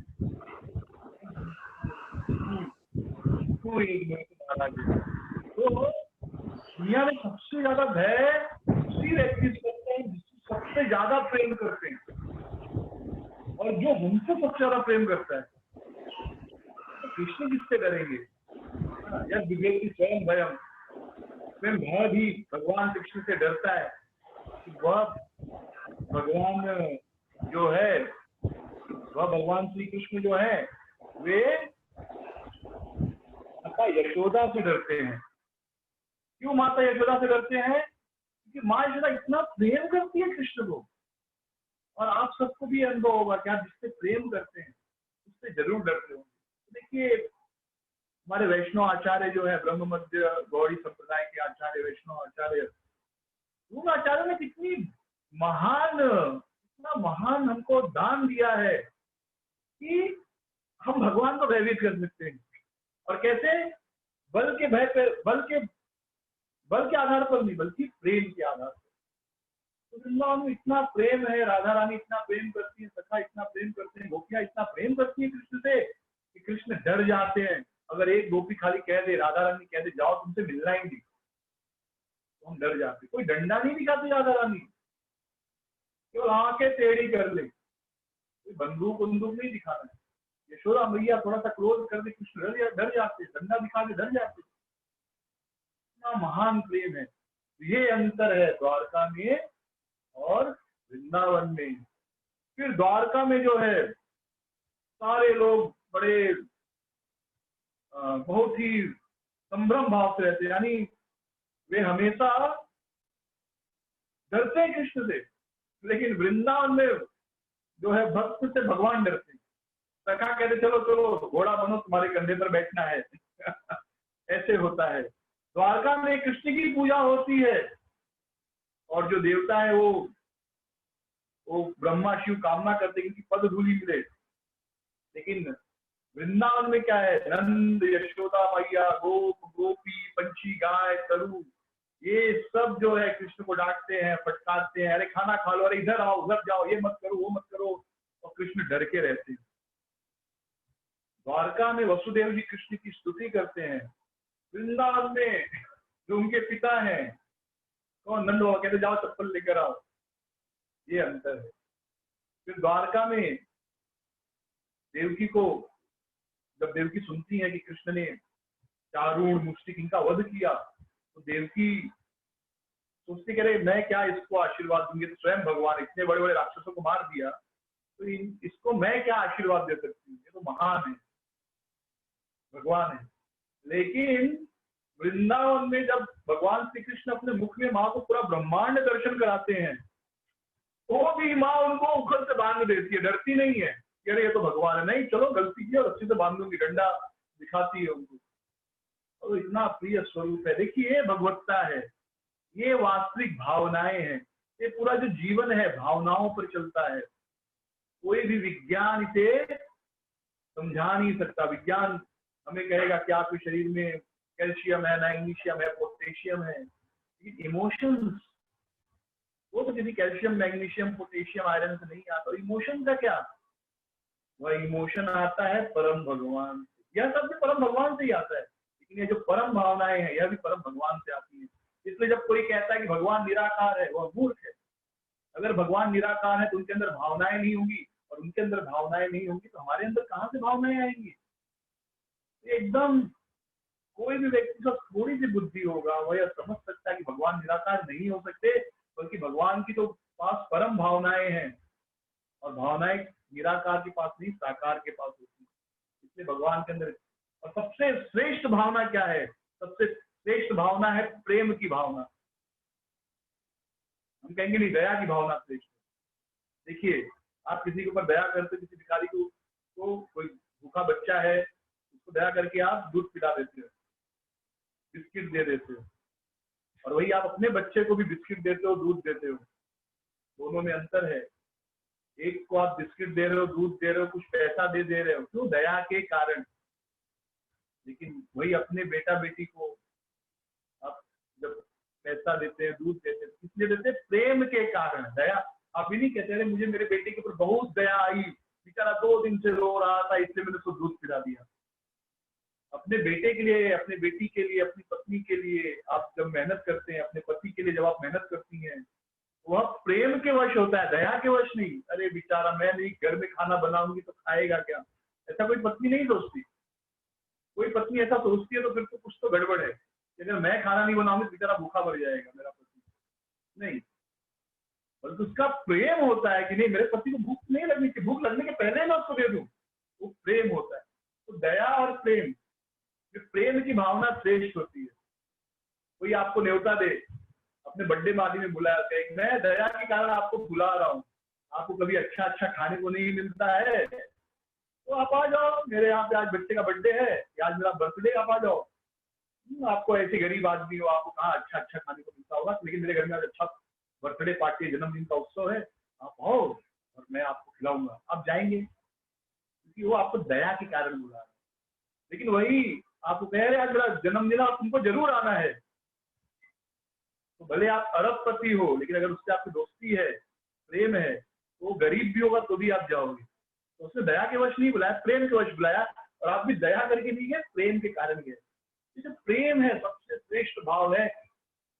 तो दुनिया में सबसे ज्यादा भय उसी व्यक्ति से करते हैं जिससे सबसे ज्यादा प्रेम करते हैं, और जो हमसे सबसे ज्यादा प्रेम करता है, तो कृष्ण किससे डरेंगे, यद विवेकी स्वयं भयम, स्वयं भय भी भगवान कृष्ण से डरता है कि वह भगवान जो है, वह भगवान श्री कृष्ण जो है वे माता यशोदा से डरते हैं। क्यों माता यशोदा से डरते हैं? क्योंकि माँ यशोदा इतना प्रेम करती है कृष्ण को। और आप सबको भी अनुभव होगा कि आप जिससे प्रेम करते हैं उससे जरूर डरते हो। देखिए हमारे वैष्णव आचार्य जो है, ब्रह्म मध्य गौड़ी संप्रदाय के आचार्य, वैष्णव आचार्य, उन आचार्यों ने कितनी इतना महान हमको दान दिया है कि हम भगवान को भयभीत कर सकते हैं। और कैसे? बल के भय पे, बल के आधार पर नहीं, बल्कि प्रेम के आधार पर। तो वृंदावन में इतना प्रेम है, राधा रानी इतना प्रेम करती है, सखा इतना प्रेम करते हैं, गोपियां इतना प्रेम करती है कृष्ण से कि कृष्ण डर जाते हैं। अगर एक गोपी खाली कह दे, राधा रानी कह दे जाओ तुमसे मिलना ही नहीं, तो हम डर जाते। कोई डंडा नहीं दिखाती राधा रानी, केवल आंखें टेढ़ी कर ले, कोई बंदूक नहीं दिखाना है। यशोदा मैया थोड़ा सा क्लोज कर दे, कृष्ण डर जाते, डंडा दिखा के डर जाते। इतना महान प्रेम है। ये अंतर है द्वारका में और वृंदावन में। फिर द्वारका में जो है सारे लोग बड़े बहुत ही संभ्रम भाव से रहते, यानी वे हमेशा डरते हैं कृष्ण से। लेकिन वृंदावन में जो है भक्त से भगवान डरते हैं। सखा कहते चलो चलो घोड़ा बनो, तुम्हारे कंधे पर बैठना है ऐसे होता है। द्वारका में कृष्ण की पूजा होती है और जो देवता है वो ब्रह्मा शिव कामना करते हैं कि पद धूलि मिले। लेकिन वृंदावन में क्या है? नंद, यशोदा मैया, गोप, गोपी, पंछी, गाय, तरु, ये सब जो है कृष्ण को डांटते हैं, फटकारते हैं, अरे खाना खा लो, अरे इधर आओ, उधर जाओ, ये मत करो, वो मत करो, और कृष्ण डर के रहते हैं। द्वारका में वसुदेव जी कृष्ण की स्तुति करते हैं। वृंदावन में जो उनके पिता हैं, कौन? नंद बाबा कहते जाओ चप्पल लेकर आओ। ये अंतर है। फिर द्वारका में देवकी को, जब देवकी सुनती है कि कृष्ण ने चारूण मुष्टिक इनका वध किया, तो देवकी सोचती कह रहे मैं क्या इसको आशीर्वाद दूंगी, तो स्वयं भगवान इतने बड़े बड़े राक्षसों को मार दिया, तो इसको मैं क्या आशीर्वाद दे सकती हूँ? ये तो महान है, भगवान है। लेकिन वृंदावन में जब भगवान श्री कृष्ण अपने मुख में माँ को पूरा ब्रह्मांड दर्शन कराते हैं, तो भी माँ उनको उखल से बांध देती है, डरती नहीं है कि अरे ये तो भगवान है, नहीं चलो गलती की और अच्छे से बांध दूंगी, डंडा दिखाती है उनको। और इतना प्रिय स्वरूप है। देखिए ये भगवत्ता है, ये वास्तविक भावनाएं हैं। ये पूरा जो जीवन है भावनाओं पर चलता है। कोई भी विज्ञान इसे समझा नहीं सकता। विज्ञान हमें कहेगा कि आपके शरीर में कैल्शियम है, मैग्नीशियम है, पोटेशियम है। इमोशंस वो तो किसी कैल्शियम, मैग्नीशियम, पोटेशियम, आयरन से नहीं आता। इमोशन का क्या? वह इमोशन आता है परम भगवान से। यह सब भी परम भगवान से ही आता है, लेकिन ये जो परम भावनाएं हैं यह भी परम भगवान से आती है। इसलिए जब कोई कहता है कि भगवान निराकार है, वह मूर्ख है। अगर भगवान निराकार है तो उनके अंदर भावनाएं नहीं होंगी, और उनके अंदर भावनाएं नहीं होंगी तो हमारे अंदर कहाँ से भावनाएं आएंगी? एकदम कोई भी व्यक्ति का थोड़ी सी बुद्धि होगा वह यह समझ सकता है कि भगवान निराकार नहीं हो सकते, बल्कि भगवान की तो पास परम भावनाएं हैं, और भावनाएं निराकार के पास नहीं, साकार के पास होती है। इसलिए भगवान के अंदर, और सबसे श्रेष्ठ भावना क्या है? सबसे श्रेष्ठ भावना है प्रेम की भावना। हम कहेंगे नहीं दया की भावना श्रेष्ठ। देखिए आप किसी के ऊपर दया करते, किसी भिखारी को, तो कोई भूखा बच्चा है उसको दया करके आप दूध पिला देते हो, बिस्किट दे देते हो, और वही आप अपने बच्चे को भी बिस्किट देते हो, दूध देते हो। दोनों में अंतर है। एक को आप बिस्किट दे रहे हो, दूध दे रहे हो, कुछ पैसा दे रहे हो, क्यों? दया के कारण। लेकिन वही अपने बेटा बेटी को आप जब पैसा देते हैं, दूध देते हैं, इसलिए देते हैं प्रेम के कारण। दया आप ही नहीं कहते रहे मुझे मेरे बेटे के ऊपर बहुत दया आई, बेचारा 2 दिन से रो रहा था इसलिए मैंने उसको दूध पिला दिया। अपने बेटे के लिए, अपने बेटी के लिए, अपनी पत्नी के लिए आप जब मेहनत करते हैं, अपने पति के लिए जब आप मेहनत करती हैं, वह प्रेम के वश होता है, दया के वश नहीं। अरे बेचारा मैं नहीं घर में खाना बनाऊंगी तो खाएगा क्या? ऐसा कोई पत्नी नहीं सोचती। कोई पत्नी ऐसा सोचती है तो फिर तो कुछ तो गड़बड़ है कि अगर मैं खाना नहीं बनाऊंगी तो बेचारा भूखा मर जाएगा मेरा पति। नहीं, परंतु उसका प्रेम होता है कि नहीं, मेरे पति को भूख नहीं लगनी चाहिए, भूख लगने के पहले मैं उसको दे दूं, वो प्रेम होता है। तो दया और प्रेम, प्रेम की भावना श्रेष्ठ होती है। कोई आपको न्योता दे, अपने बर्थडे पार्टी में बुलाया, कहे मैं दया के कारण आपको बुला रहा हूँ, आपको कभी अच्छा अच्छा खाने को नहीं मिलता है तो आप आ जाओ मेरे यहाँ पे, आज बच्चे का बर्थडे है या आज मेरा बर्थडे, आप आ जाओ। आपको ऐसे गरीब आदमी हो, आपको कहाँ अच्छा अच्छा खाने को मिलता होगा, लेकिन मेरे घर में आज अच्छा बर्थडे पार्टी, जन्मदिन का उत्सव है, आप आओ और मैं आपको खिलाऊंगा। आप जाएंगे क्योंकि वो आपको दया के कारण बुला रहा है। लेकिन वही आपको कह रहे हैं आज मेरा जन्मदिन है, तुमको जरूर आना है, तो भले आप अरबपति हो, लेकिन अगर उससे आपकी दोस्ती है, प्रेम है, तो वो गरीब भी होगा तो भी आप जाओगे। तो उसने दया के वश नहीं बुलाया, प्रेम के वश बुलाया, और आप भी दया करके नहीं गए, प्रेम के कारण गए। जो प्रेम है सबसे श्रेष्ठ भाव है,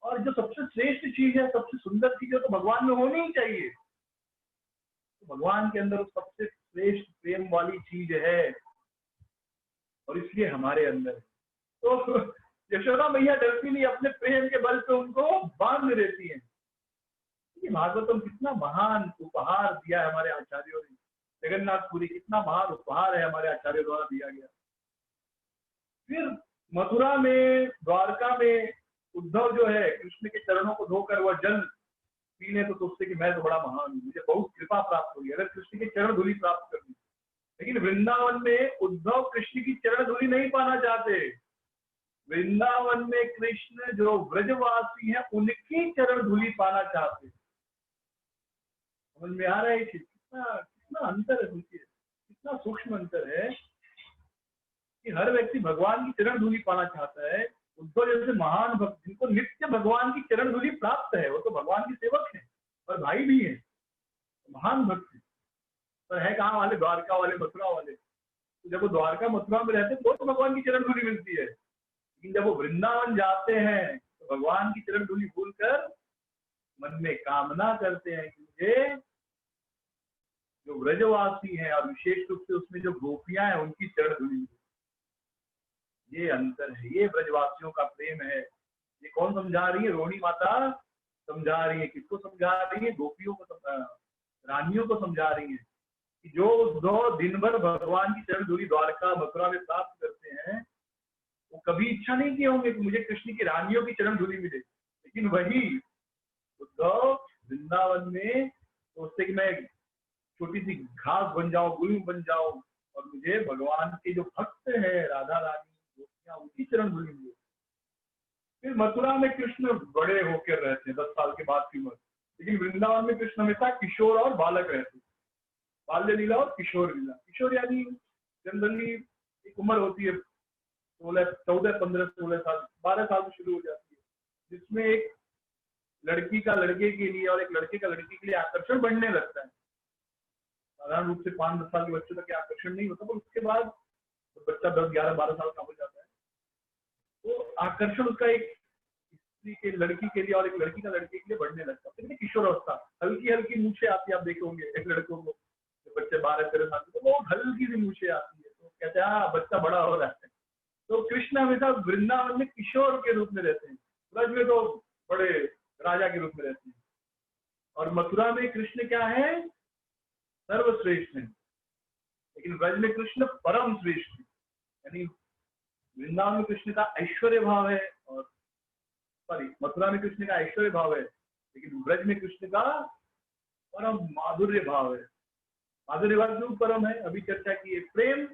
और जो सबसे श्रेष्ठ चीज है, सबसे सुंदर चीज है, तो भगवान में होनी ही चाहिए। तो भगवान के अंदर सबसे श्रेष्ठ प्रेम वाली चीज है, और इसलिए हमारे अंदर। तो यशोदा मैया डरती नहीं, अपने प्रेम के बल पे उनको बांध देती है। भागवतम कितना महान उपहार दिया है हमारे आचार्यों ने, जगन्नाथपुरी कितना महान उपहार है हमारे आचार्यों द्वारा दिया गया। फिर मथुरा में, द्वारका में उद्धव जो है कृष्ण के चरणों को धोकर वह जल पीने तो सोचते कि मैं तो बड़ा महान हूँ, मुझे बहुत कृपा प्राप्त हुई अगर कृष्ण की चरण धूलि प्राप्त करनी। लेकिन वृंदावन में उद्धव कृष्ण की चरण धूलि नहीं पाना चाहते। वृंदावन में कृष्ण जो व्रजवासी हैं उनकी चरण धूलि पाना चाहते। समझ में आ रहा है कितना कितना अंतर है, सोचिए कितना सूक्ष्म अंतर है कि हर व्यक्ति भगवान की चरण धूलि पाना चाहता है। उद्धव जैसे महान भक्त जिनको नित्य भगवान की चरण धूलि प्राप्त है, वो तो भगवान के सेवक हैं और भाई भी हैं, महान भक्त है, पर है कहाँ वाले? द्वारका वाले, मथुरा वाले। तो जब वो द्वारका मथुरा में रहते तो भगवान की चरण धूलि मिलती है, लेकिन जब वो वृंदावन जाते हैं तो भगवान की चरण धूलि भूलकर मन में कामना करते हैं कि मुझे जो व्रजवासी हैं और विशेष रूप से उसमें जो गोपियां हैं उनकी चरण धूलि। ये अंतर है, ये ब्रजवासियों का प्रेम है। ये कौन समझा रही है? रोहिणी माता समझा रही है। किसको समझा रही है? गोपियों को, रानियों को समझा रही है कि जो दो दिन भर भगवान की चरण धूलि द्वारका मथुरा में प्राप्त करते हैं वो कभी इच्छा नहीं किए होंगे कि मुझे कृष्ण की रानियों की चरण धूलि मिले, लेकिन वही उद्धव वृंदावन में सोचते कि मैं छोटी सी घास बन जाऊं, गुरु बन जाऊं और मुझे भगवान के जो भक्त है राधा रानी गोपियां उनकी चरण धूलि मिले। फिर मथुरा में कृष्ण बड़े होकर रहते हैं 10 साल के बाद की उम्र, लेकिन वृंदावन में कृष्ण हमेशा किशोर और बालक रहते हैं। बाल्य लीला और किशोर लीला। किशोर यानी जनरली एक उम्र होती है 14, 15, 16 साल, 12 साल से शुरू हो जाती है, जिसमें एक लड़की का लड़के के लिए और एक लड़के का लड़की के लिए आकर्षण बढ़ने लगता है। साधारण रूप से 5-10 साल के बच्चे तक आकर्षण नहीं होता, पर उसके बाद तो बच्चा 10, 11, 12 साल का हो जाता है तो आकर्षण उसका एक स्त्री के लड़की के लिए और एक लड़की का लड़के के लिए बढ़ने लगता है। किशोर अवस्था, हल्की हल्की मूछें आती है, आप देखे होंगे एक लड़कों को, बच्चे 12-13 साल के तो बहुत हल्की सी मूछें आती है, तो कहते हैं हाँ बच्चा बड़ा हो रहा है। तो कृष्ण हमेशा वृंदावन में किशोर के रूप में रहते हैं, ब्रज में तो बड़े राजा के रूप में रहते हैं, और मथुरा में कृष्ण क्या है? सर्वश्रेष्ठ है। लेकिन ब्रज में कृष्ण परम श्रेष्ठ है, यानी वृंदावन में कृष्ण का ऐश्वर्य भाव है और मथुरा में कृष्ण का ऐश्वर्य भाव है, लेकिन ब्रज में कृष्ण का परम माधुर्य भाव है। माधुर्य भाव क्यों परम है? अभी चर्चा की है। प्रेम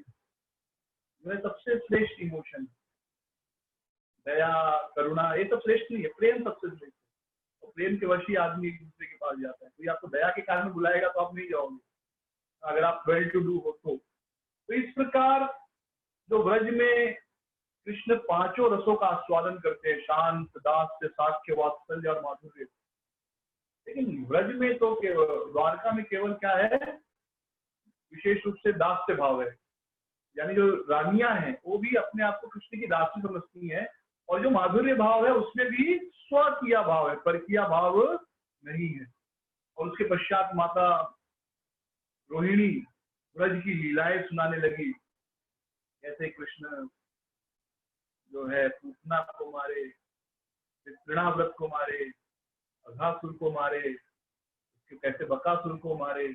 जो है सबसे श्रेष्ठ इमोशन, दया करुणा ये सब श्रेष्ठ नहीं है, प्रेम सबसे श्रेष्ठ है। और प्रेम के वश ही आदमी एक दूसरे के पास जाता है। कोई आपको दया के कारण बुलाएगा तो आप नहीं जाओगे, अगर आप वेल टू डू हो तो। इस प्रकार जो ब्रज में कृष्ण 5 रसों का आस्वादन करते हैं, शांत, दास्य, साक्ष्य, वात्सल्य और माधुर्य। लेकिन ब्रज में तो केवल, द्वारका में केवल क्या है? विशेष रूप से दास्य भाव है, यानी जो रानियां हैं वो भी अपने आप को कृष्ण की दासी समझती हैं, और जो माधुर्य भाव है उसमें भी स्वकीय भाव है, परकीय भाव नहीं है। और उसके पश्चात माता रोहिणी ब्रज की लीलाएं सुनाने लगी, कैसे कृष्ण जो है पूतना को मारे, फिर तृणाव्रत को मारे, अघासुर को मारे, कैसे बकासुर को मारे,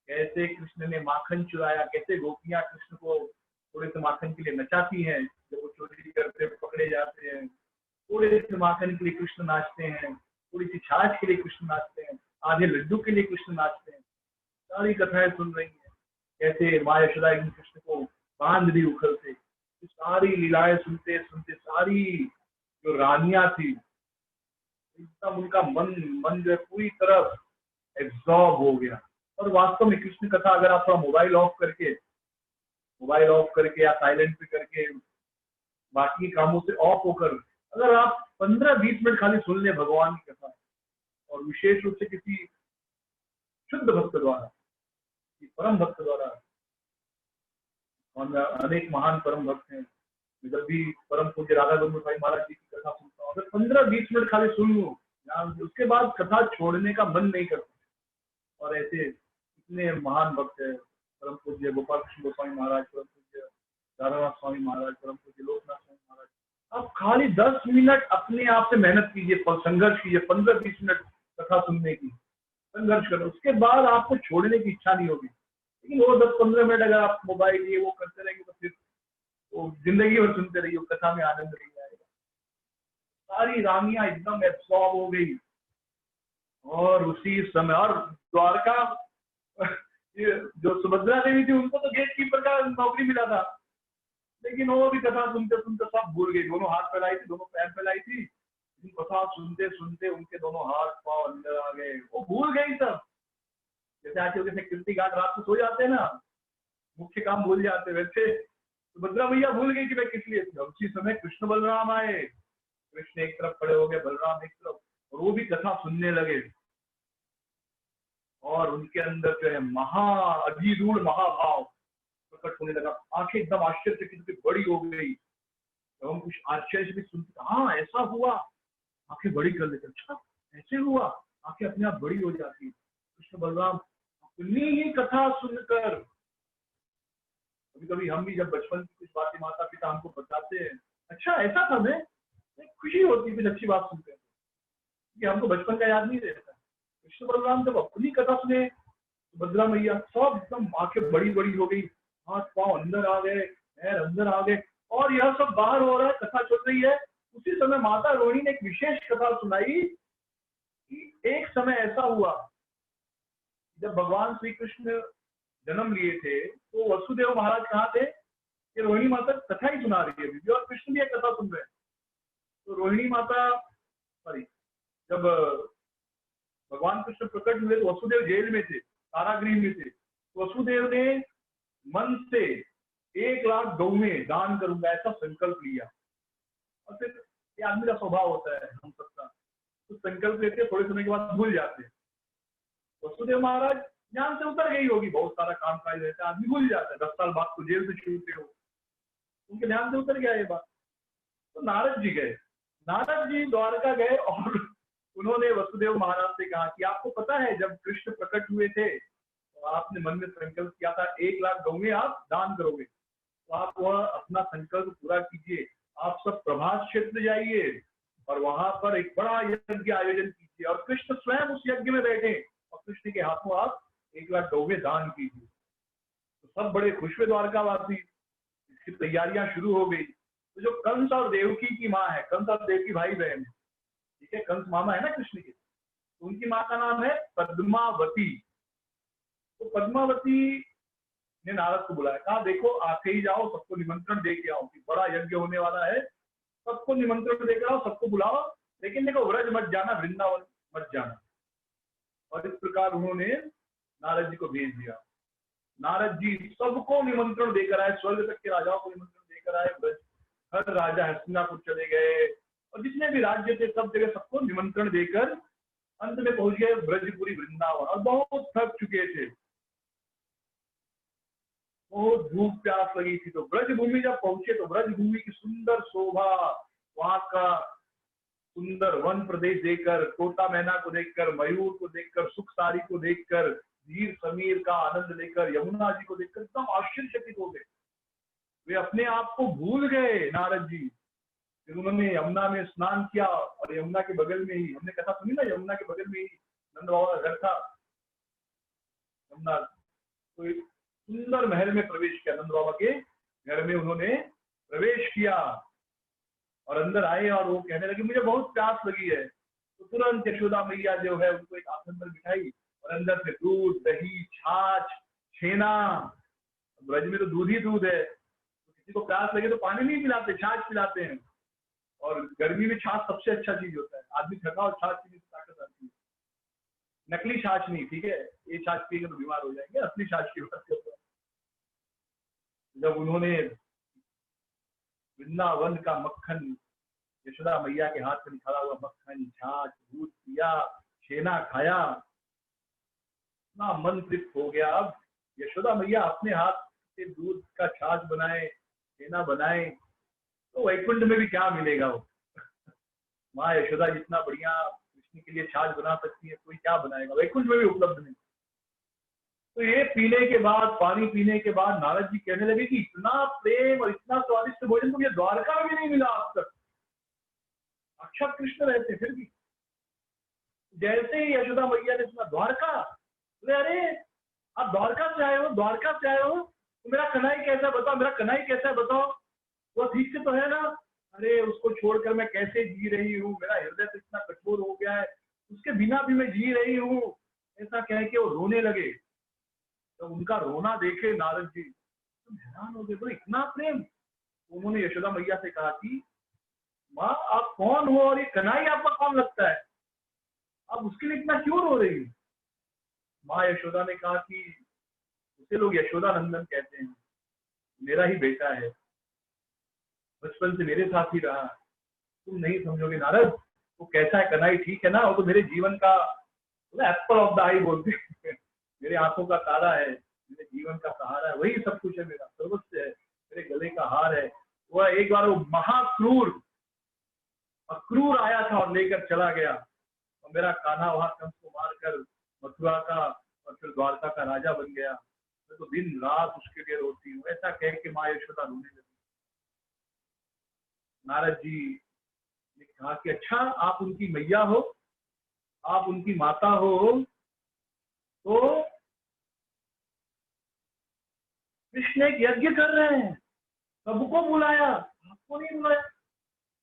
कैसे कृष्ण ने माखन चुराया, कैसे गोपियां कृष्ण को थोड़े से माखन के लिए नचाती हैं, जब वो चोरी करते पकड़े जाते हैं, थोड़े से माखन के लिए कृष्ण नाचते हैं, थोड़ी सी छाछ के लिए कृष्ण नाचते हैं, आधे लड्डू के लिए कृष्ण नाचते हैं। सारी कथाएं सुन रही हैं, कैसे माँ यशोदा एक दिन कृष्ण को बांध दी उखल से। सारी लीलाएं सुनते सुनते सारी जो रानियां थी, एकदम उनका मन मन जो है पूरी तरह एब्जॉर्ब हो गया। और वास्तव में कृष्ण कथा अगर आप थोड़ा मोबाइल ऑफ करके या साइलेंट पे करके बाकी कामों से ऑफ होकर अगर आप 15-20 मिनट खाली सुन ले भगवान की कथा, और विशेष रूप से किसी शुद्ध भक्त द्वारा, परम भक्त द्वारा, और अनेक महान परम भक्त हैं, जब भी परम पूज्य राधा गोविंद भाई महाराज जी की कथा सुनता हूँ, अगर 15-20 मिनट खाली सुन लूं, उसके बाद कथा छोड़ने का मन नहीं करता। और ऐसे इतने महान भक्त है, परम पूज्य गोपाल कृष्ण गोस्वामी महाराज, परम पूज्य राधानाथ स्वामी महाराज, परम पूज्य लोकनाथ स्वामी महाराज। आप खाली 10 मिनट अपने आप से मेहनत कीजिए, संघर्ष कीजिए, 15-20 मिनट कथा सुनने की संघर्ष करो, उसके बाद आपको छोड़ने की इच्छा नहीं होगी। लेकिन वो 10-15 मिनट अगर आप मोबाइल ये वो करते रहेंगे तो फिर वो जिंदगी भर सुनते रहिए, कथा में आनंद नहीं आएगा। सारी रानियां एकदम एब्सॉर्ब हो गई, और उसी समय और द्वारका ये जो सुभद्रा देवी थी उनको तो गेट कीपर का नौकरी मिला था, लेकिन वो भी कथा सुनते सुनते सब भूल गई। दोनों हाथ फैलाई थी, दोनों पैर फैलाई थी, कथा सुनते सुनते उनके दोनों हाथ पांव अंदर आ गए, वो भूल गई सब। जैसे आज जैसे कीर्ति घाट रात को सो जाते हैं ना, मुख्य काम भूल जाते, वैसे सुभद्रा भैया भूल गई कि मैं किस लिए। उसी समय कृष्ण बलराम आए, कृष्ण एक तरफ खड़े हो गए, बलराम एक तरफ, और वो भी कथा सुनने लगे। और उनके अंदर जो है अधिरूढ़ महाभाव प्रकट होने लगा। आंखें एकदम आश्चर्यचकित की बड़ी हो गई। तो हम कुछ आश्चर्य से भी सुनते, हाँ ऐसा हुआ, आंखें बड़ी कर लेते, अच्छा ऐसे हुआ, आंखें अपने आप बड़ी हो जाती। कृष्ण बलराम अपनी ही कथा सुनकर, कभी कभी हम भी जब बचपन की कुछ बातें माता पिता हमको बताते हैं, अच्छा ऐसा था, मैं खुशी होती है कुछ अच्छी बात सुनते हैं, कि हमको बचपन का याद नहीं रहता। कृष्ण बलराम जब अपनी कथा सुने, भद्रा मैया सब एकदम आंखें बड़ी बड़ी हो गई, हाथ पांव अंदर आ गए, पैर अंदर आ गए, और यह सब बाहर हो रहा है, कथा चल रही है। उसी समय माता रोहिणी ने एक विशेष कथा सुनाई कि एक समय ऐसा हुआ जब भगवान श्री कृष्ण जन्म लिए थे, तो वसुदेव महाराज कहाँ थे, कि रोहिणी माता कथा ही सुना रही है, और कृष्ण भी एक कथा सुन रहे हैं। तो रोहिणी माता जब भगवान कृष्ण प्रकट हुए तो वसुदेव जेल में थे, कारागृह में थे। तो वसुदेव ने मन से 1 लाख गौएं दान करूंगा ऐसा संकल्प लिया। और फिर ये आदमी का स्वभाव होता है हम सबका, तो संकल्प लेते थोड़े समय के बाद भूल जाते। वसुदेव महाराज ध्यान से उतर गई होगी, बहुत सारा काम काज रहता है, आदमी भूल जाता है, 10 साल बाद तो जेल से छूटे हो, उनके ध्यान से उतर गया ये बात। तो नारद जी गए, नारद जी द्वारका गए, और उन्होंने वसुदेव महाराज से कहा कि आपको पता है जब कृष्ण प्रकट हुए थे तो आपने मन में संकल्प किया था 1 लाख गौएं आप दान करोगे, तो आप वह अपना संकल्प पूरा कीजिए। आप सब प्रभास क्षेत्र जाइए और वहां पर एक बड़ा यज्ञ आयोजन कीजिए, और कृष्ण स्वयं उस यज्ञ में बैठे, और कृष्ण के हाथों आप 1 लाख गौएं दान कीजिए। तो सब बड़े खुश हुए द्वारकावासी, इसकी तैयारियां शुरू हो गई। तो जो कंस और देवकी की माँ है, कंस और देवकी भाई बहन है, ठीक है, कंस मामा है ना कृष्ण के, तो उनकी माँ का नाम है पद्मावती। तो पद्मावती ने नारद को बुलाया, कहा देखो आके ही जाओ, सबको निमंत्रण दे के आओ, बड़ा यज्ञ होने वाला है, सबको निमंत्रण देकर आओ, सबको बुलाओ, लेकिन देखो व्रज मत जाना, वृंदावन मत जाना। और इस प्रकार उन्होंने नारद जी को भेज दिया। नारद जी सबको निमंत्रण देकर आए, स्वर्ग तक के राजाओं को निमंत्रण देकर आए, हर राजा हस्तिनापुर चले गए, और जितने भी राज्य थे सब जगह सबको निमंत्रण देकर अंत में पहुंच गए ब्रजपुरी वृंदावन। और बहुत थक चुके थे, बहुत भूख प्यास लगी थी। तो ब्रजभूमि जब पहुंचे तो ब्रजभूमि की सुंदर शोभा, वहां का सुंदर वन प्रदेश देखकर, तोता मैना को देखकर, मयूर को देखकर, सुख सारी को देखकर, धीर समीर का आनंद लेकर, यमुना जी को देखकर एकदम आश्चर्यचकित हो गए। वे अपने आप को भूल गए नारद जी, फिर उन्होंने यमुना में स्नान किया और यमुना के बगल में ही, हमने कथा सुनी ना, यमुना के बगल में ही नंद बाबा का घर था यमुना। तो एक सुंदर महल में प्रवेश किया, नंद बाबा के घर में उन्होंने प्रवेश किया और अंदर आए और वो कहने लगे मुझे बहुत प्यास लगी है। तो तुरंत यशोदा मैया जो है उनको एक आसन पर बिठाई और अंदर से दूध, दही, छाछ, छेना, ब्रज में तो दूध ही दूध है, तो किसी को प्यास लगे तो पानी नहीं पिलाते, छाछ पिलाते हैं। और गर्मी में छाछ सबसे अच्छा चीज होता है, आदमी थका और छाछ पीने से ताकत आती है। नकली छाछ नहीं, ठीक है, ये छाछ पिएंगे तो बीमार हो जाएंगे, असली छाछ की बात करता है। जब उन्होंने वृंदावन का मक्खन, यशोदा मैया के हाथ में निकाला हुआ मक्खन, छाछ, दूध पिया, छेना खाया, इतना मन तृप्त हो गया। अब यशोदा मैया अपने हाथ से दूध का छाछ बनाए, छेना बनाए, तो वैकुंठ में भी क्या मिलेगा वो। माँ यशोदा जितना बढ़िया कृष्ण के लिए छाछ बना सकती है, कोई क्या बनाएगा, वैकुंठ में भी उपलब्ध नहीं। तो ये पीने के बाद, पानी पीने के बाद नारद जी कहने लगे कि इतना प्रेम और इतना स्वादिष्ट भोजन तो मुझे द्वारका में नहीं मिला आज तक। साक्षात कृष्ण रहते फिर भी। जैसे ही यशोदा मैया ने सुना द्वारका, बोले अरे आप द्वारका से आए हो, द्वारका से आए हो, तो मेरा कन्हई कैसा बताओ, मेरा कन्हई कैसा बताओ, वो ठीक से तो है ना। अरे उसको छोड़कर मैं कैसे जी रही हूँ, मेरा हृदय तो इतना कठोर हो गया है, उसके बिना भी मैं जी रही हूँ, ऐसा कह के वो रोने लगे। तो उनका रोना देखे नारद जी तो हैरान हो गए, बोले इतना प्रेम। उन्होंने यशोदा मैया से कहा कि माँ आप कौन हो और ये कन्हई आपका कौन लगता है, आप उसके लिए इतना क्यों रो रही हो। माँ यशोदा ने कहा कि उसे लोग यशोदा नंदन कहते हैं, मेरा ही बेटा है, बचपन से मेरे साथ ही रहा, तुम नहीं समझोगे नारद, वो कैसा है कन्हई, ठीक है ना, वो तो मेरे जीवन का एप्पल ऑफ द आई बोलते हैं, मेरे आंखों का तारा है, मेरे जीवन का सहारा है, वही सब कुछ है, मेरा सर्वस्व है, मेरे गले का हार है। वह एक बार वो महाक्रूर अक्रूर आया था और लेकर चला गया, और मेरा कान्हा वहां कंस को मारकर मथुरा का और फिर द्वारका का राजा बन गया, मैं तो दिन रात उसके लिए रोती हूँ। ऐसा कह के माँ यशोदा रोने लगी। नारद जी ने कहा कि अच्छा आप उनकी मैया हो, आप उनकी माता हो, तो कृष्ण एक यज्ञ कर रहे हैं, सबको बुलाया, आपको नहीं बुलाया।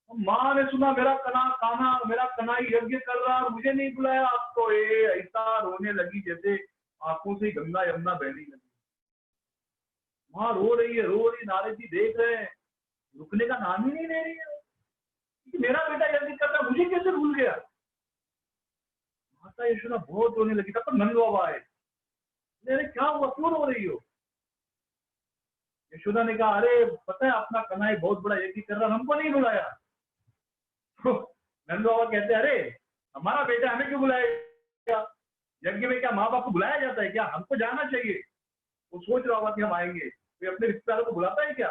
माँ ने सुना मेरा कान्हा मेरा कन्हई यज्ञ कर रहा और मुझे नहीं बुलाया आपको, ऐसा रोने लगी जैसे आंखों से गंगा यमुना बहने लगी। माँ रो रही है, रो रही, नारद जी देख रहे हैं, रुकने का नाम ही नहीं ले रही है कि मेरा बेटा यज्ञ कर रहा, मुझे कैसे भूल गया। माता यशोदा बहुत रोने लगी। तब तो नंद बाबा आए, अरे क्या हुआ, क्यों रो रही हो। यशोदा ने कहा अरे पता है अपना कन्हई बहुत बड़ा यज्ञ कर रहा, हमको नहीं बुलाया। तो नंद बाबा कहते अरे हमारा बेटा हमें क्यों बुलाएगा, यज्ञ में क्या माँ बाप को बुलाया जाता है क्या, हमको जाना चाहिए। वो सोच रहा होगा कि हम आएंगे, कोई अपने रिश्तेदारों को बुलाता है क्या,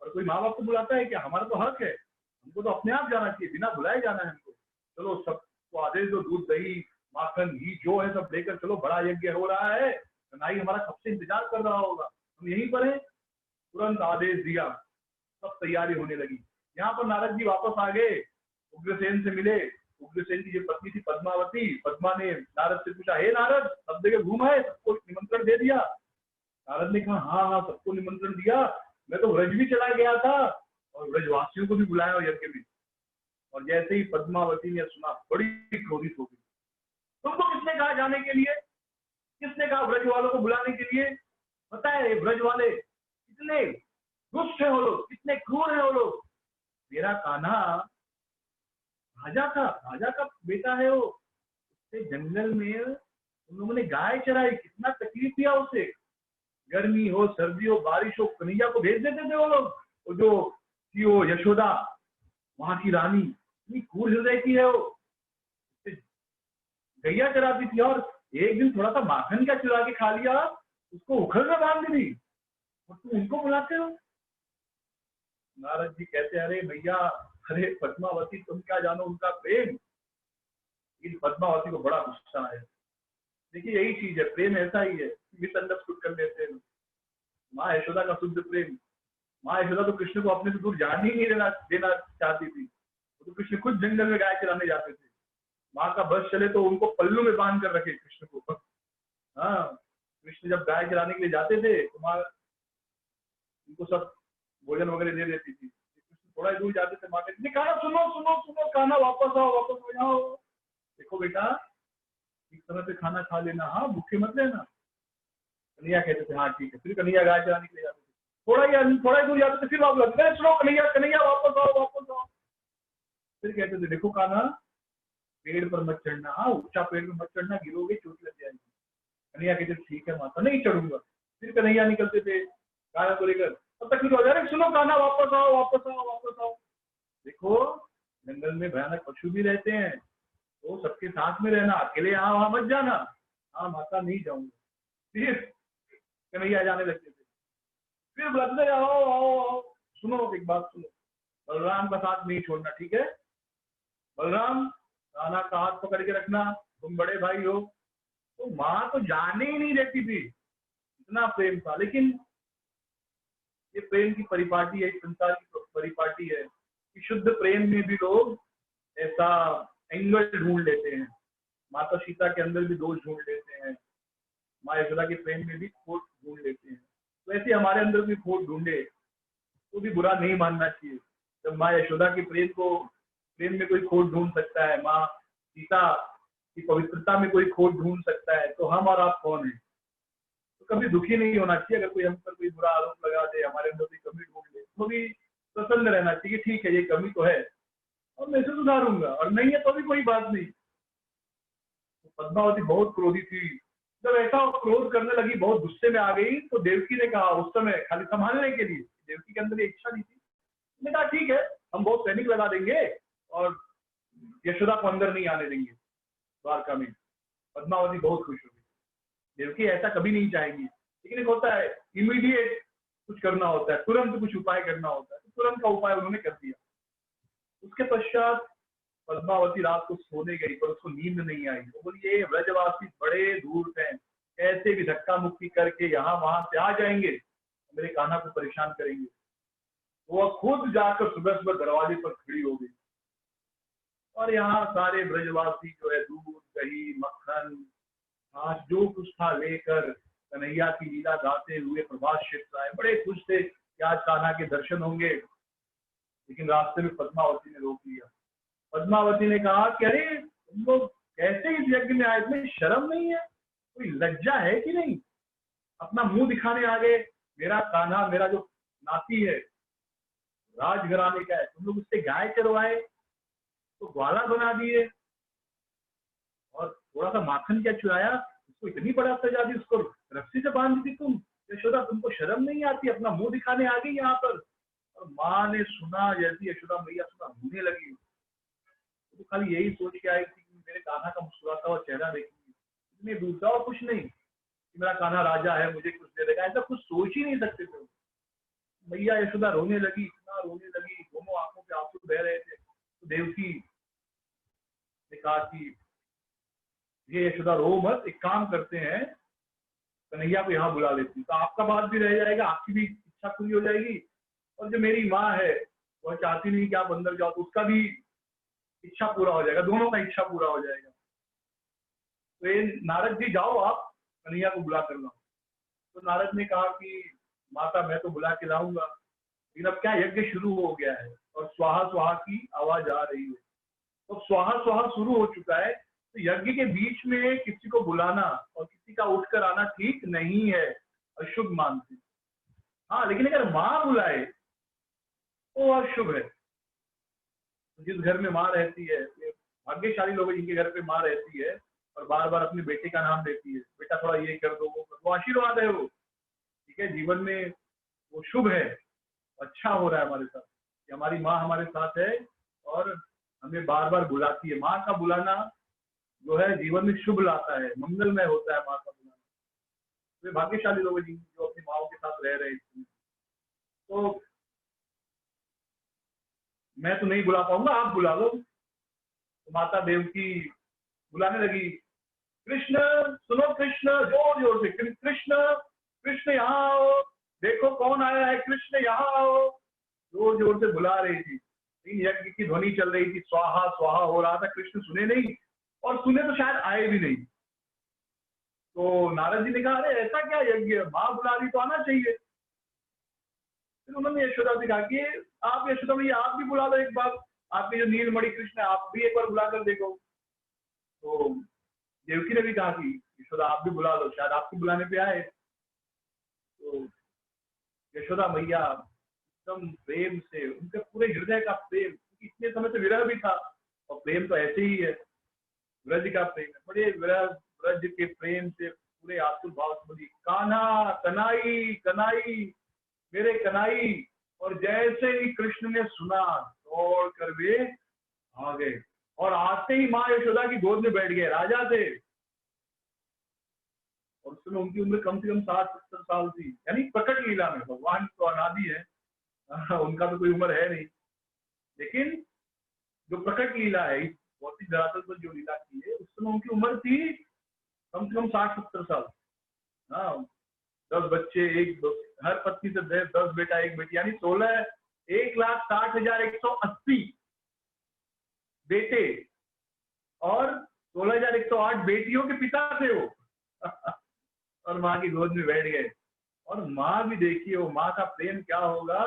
और कोई माँ बाप को बुलाता है क्या, हमारा तो हक है, हमको तो अपने आप जाना चाहिए, बिना बुलाए जाना है हमको। चलो सबको आदेश दो, दूध दही माखन घी जो है सब लेकर चलो, बड़ा यज्ञ हो रहा है, कन्हई हमारा कब से इंतजार कर रहा होगा, हम यहीं पर हैं। तुरंत आदेश दिया, सब तैयारी होने लगी। यहाँ पर नारद जी वापस आ गए, उग्रसेन से मिले। उग्रसेन की जो पत्नी थी पद्मावती, पद्मा ने नारद से पूछा हे नारद सब जगह घूमा है, सबको निमंत्रण दे दिया। नारद ने कहा हाँ हाँ सबको निमंत्रण दिया, मैं तो व्रज भी चला गया था और व्रजवासियों को भी बुलाया यज्ञ में। और जैसे ही पद्मावती ने सुना बड़ी क्रोधित हो गई, तुमको किसने कहा जाने के लिए, किसने कहा व्रज वालों को बुलाने के लिए, पता है व्रज वाले कितने दुष्ट है वो लोग, कितने क्रूर है वो लोग। मेरा कान्हा राजा था, राजा का बेटा है वो, उससे जंगल में उन लोगों ने गाय चराई, कितना तकलीफ दिया उसे, गर्मी हो सर्दी हो बारिश हो, कन्हैया को भेज देते थे वो लोग। वो जो थी वो यशोदा वहां की रानी, इतनी क्रूर हृदय की है वो, गैया चराती थी और एक दिन थोड़ा सा माखन क्या चुरा के खा लिया, उसको उखल में बांध दी, और तुम उनको बुलाते हो। नारद जी कहते अरे भैया, अरे पद्मावती तुम क्या जानो उनका प्रेम। इन पद्मावती को बड़ा गुस्सा है। देखिए यही चीज है, प्रेम ऐसा ही है, मिसअंडरस्टूड कर लेते हैं। माँ यशोदा का शुद्ध प्रेम, माँ यशोदा तो कृष्ण को अपने से दूर जाने ही नहीं देना चाहती थी। तो कृष्ण खुद जंगल में गाय चराने जाते थे। माँ का बस चले तो उनको पल्लू में बांध कर रखे कृष्ण को। हाँ, कृष्ण जब गाय चराने के लिए जाते थे तो माँ उनको सब भोजन वगैरह दे देती थी। कृष्ण थोड़ा दूर जाते थे, माँ कहती थी कान्हा सुनो सुनो सुनो, कान्हा वापस आओ वापस हो जाओ। देखो बेटा, एक समय पे खाना खा लेना, हाँ भूखे मत रहना। कन्हैया कहते थे हाँ ठीक है। फिर कन्हैया गाय चराने के लिए जाते थे, थोड़ा ही दूर जाते थे, फिर वापस आते थे, सुनो कन्हैया कन्हैया वापस आओ वापस आओ। फिर कहते थे देखो कान्हा, पेड़ पर मत चढ़ना, हाँ ऊंचा पेड़ पर मत चढ़ना, गिरोगे चोट लग जाएगी। कन्हैया कहते ठीक है माता, नहीं चढ़ूंगा। फिर कन्हैया निकलते थे कान्हा को लेकर, तब तक हो जाए सुनो कान्हा वापस आओ वापस आओ वापस आओ। देखो जंगल में भयानक पशु भी रहते हैं, तो सबके साथ में रहना, अकेले यहाँ वहां मत जाना। हाँ माता नहीं जाऊंगा। फिर कन्हैया जाने लगते थे, फिर बुलाते आओ आओ आओ। सुनो एक बात सुनो, बलराम का साथ नहीं छोड़ना, ठीक है? बलराम कान्हा का हाथ पकड़ के रखना, तुम बड़े भाई हो। तो माँ तो जाने ही नहीं देती थी, इतना प्रेम था। लेकिन ये प्रेम की परिपाटी है, संसार की परिपाटी है कि शुद्ध प्रेम में भी लोग ऐसा एंगल ढूंढ लेते हैं। माता सीता के अंदर भी दोष ढूंढ लेते हैं, माँ यशोदा के प्रेम में भी खोट ढूंढ लेते हैं। तो ऐसे हमारे अंदर भी खोट ढूंढे तो भी बुरा नहीं मानना चाहिए। जब माँ यशोदा के प्रेम में कोई खोट ढूंढ सकता है, माँ सीता की पवित्रता में कोई खोट ढूंढ सकता है, तो हम और आप कौन है? तो कभी दुखी नहीं होना चाहिए अगर कोई हम पर कोई बुरा आरोप लगा दे, हमारे अंदर कोई कमी ढूंढ ले, तो भी प्रसन्न रहना चाहिए, ठीक है ये कमी तो है और मैं इसे सुधारूंगा, और नहीं है तो भी कोई बात नहीं। तो पद्मावती बहुत क्रोधी थी। जब ऐसा क्रोध करने लगी, बहुत गुस्से में आ गई, तो देवकी ने कहा उस समय खाली संभालने के लिए, देवकी के अंदर इच्छा नहीं थी, उसने कहा ठीक है हम बहुत सैनिक लगा देंगे और यशोदा को अंदर नहीं आने देंगे द्वारका में। पद्मावती बहुत खुश हो गई। देवकी ऐसा कभी नहीं चाहेगी, लेकिन एक होता है इमीडिएट कुछ करना होता है, तुरंत कुछ उपाय करना होता है, तो तुरंत का उपाय उन्होंने कर दिया। उसके पश्चात पद्मावती रात को सोने गई, पर उसको नींद नहीं आई। वो बोली ये व्रजवासी बड़े दूर हैं, कैसे भी धक्का मुक्की करके यहाँ वहां से आ जाएंगे, मेरे कान्हा को परेशान करेंगे। वो खुद जाकर सुबह सुबह दरवाजे पर खड़ी हो गई, और यहाँ सारे ब्रजवासी जो है दूध दही मक्खन आज जो कुछ था लेकर कन्हैया की लीला गाते हुए प्रभात क्षेत्र आए। बड़े खुश थे कि आज कान्हा के दर्शन होंगे। लेकिन रास्ते में पद्मावती ने रोक लिया। पद्मावती ने कहा कि अरे तुम लोग कैसे इस यज्ञ में आए, इसमें शर्म नहीं है, कोई लज्जा है कि नहीं? अपना मुंह दिखाने आ गए। मेरा कान्हा, मेरा जो नाती है राजघराने का है, तुम लोग उससे गाय चरवाए तो ग्वाला बना दिए, और थोड़ा सा माखन क्या चुराया, उसको इतनी बड़ा सजा दी, उसको रस्सी से बांध दी तुम। यशोदा तुमको शर्म नहीं आती, अपना मुंह दिखाने आ गई यहाँ पर। और माँ ने सुना, जैसी यशोदा मैया सुना रोने लगी। तो खाली यही सोच के आई थी कि मेरे कान्हा का मुस्कुराता हुआ चेहरा देखूंगी, इतनी दूसरा और कुछ नहीं कि मेरा कान्हा राजा है मुझे कुछ दे देगा, ऐसा कुछ सोच ही नहीं सकते थे। मैया यशोदा रोने लगी, इतना रोने लगी, दोनों आंखों पे आंसू बह रहे थे। तो देवकी ने कहा कि ये यशोदा रो मत, एक काम करते हैं कन्हैया को यहाँ बुला लेती, तो आपका बात भी रह जाएगा, आपकी भी इच्छा पूरी हो जाएगी, और जो मेरी माँ है वह चाहती नहीं कि आप अंदर जाओ, तो उसका भी इच्छा पूरा हो जाएगा, दोनों का इच्छा पूरा हो जाएगा। तो ये नारद जी जाओ आप कन्हैया को बुला कर लाओ। तो नारद ने कहा कि माता मैं तो बुला के लाऊंगा, लेकिन अब क्या यज्ञ शुरू हो गया है और स्वाहा स्वाहा की आवाज आ रही है, तो स्वाहा स्वाहा शुरू हो चुका है, तो यज्ञ के बीच में किसी को बुलाना और किसी का उठकर आना ठीक नहीं है, अशुभ मानते। हाँ लेकिन अगर माँ बुलाए तो वह शुभ है। जिस घर में माँ रहती है, भाग्यशाली लोग जिनके घर पे माँ रहती है और बार बार अपने बेटे का नाम लेती है, बेटा थोड़ा ये कर दो वो कर दो, आशीर्वाद है वो, ठीक है, जीवन में वो शुभ है, अच्छा हो रहा है हमारे साथ कि हमारी माँ हमारे साथ है और हमें बार बार बुलाती है। माँ का बुलाना जो है जीवन में शुभ लाता है, मंगलमय होता है माँ का बुलाना। वे भाग्यशाली लोग जो अपनी माओ के साथ रह रहे हैं। तो मैं तो नहीं बुला पाऊंगा, आप बुला लो। तो माता देवकी बुलाने लगी, कृष्ण सुनो, कृष्ण जोर जोर से, कृष्ण कृष्ण यहाँ आओ, देखो कौन आया है, कृष्ण यहाँ आओ, जोर जोर से बुला रही थी। यज्ञ की ध्वनि चल रही थी, स्वाहा स्वाहा हो रहा था, कृष्ण सुने नहीं, और सुने तो शायद आए भी नहीं। तो नारद जी ने कहा, अरे ऐसा क्या यज्ञ, माँ बुला रही तो आना चाहिए। फिर उन्होंने यशोदा से कहा कि आप यशोदा भैया आप भी बुला दो एक बार, आपके जो नीलमणि कृष्ण है आप भी एक बार बुला कर देखो। तो देवकी ने भी कहा कि यशोदा आप भी बुला लो, शायद आपके बुलाने पे आए। तो यशोदा मैया एकदम प्रेम से, उनके पूरे हृदय का प्रेम, इतने समय से विरह भी था, और प्रेम तो ऐसे ही है, ब्रज का प्रेम है, बड़े ब्रज के प्रेम से पूरे आतुर भाव से बोली, कान्हा कनाई कनाई मेरे कनाई। और जैसे ही कृष्ण ने सुना, दौड़ कर वे आ गए, और आते ही माँ यशोदा की गोद में बैठ गए, राजा थे। और उस समय उनकी उम्र कम से कम 60-70 साल थी, यानी प्रकट लीला में, भगवान तो अनादि है, उनका तो कोई उम्र है नहीं, लेकिन जो प्रकट लीला है, भौतिक धरातल पर जो लीला की है, उस समय उनकी उम्र थी कम से कम 60-70 साल। हाँ, 10 बच्चे, हर पत्नी से 10 बेटा 1 बेटी, यानी 1,60,180 बेटे और 16,108 बेटियों के पिता थे वो। और माँ की गोद में बैठ गए। और माँ भी देखिए, वो माँ का प्रेम क्या होगा,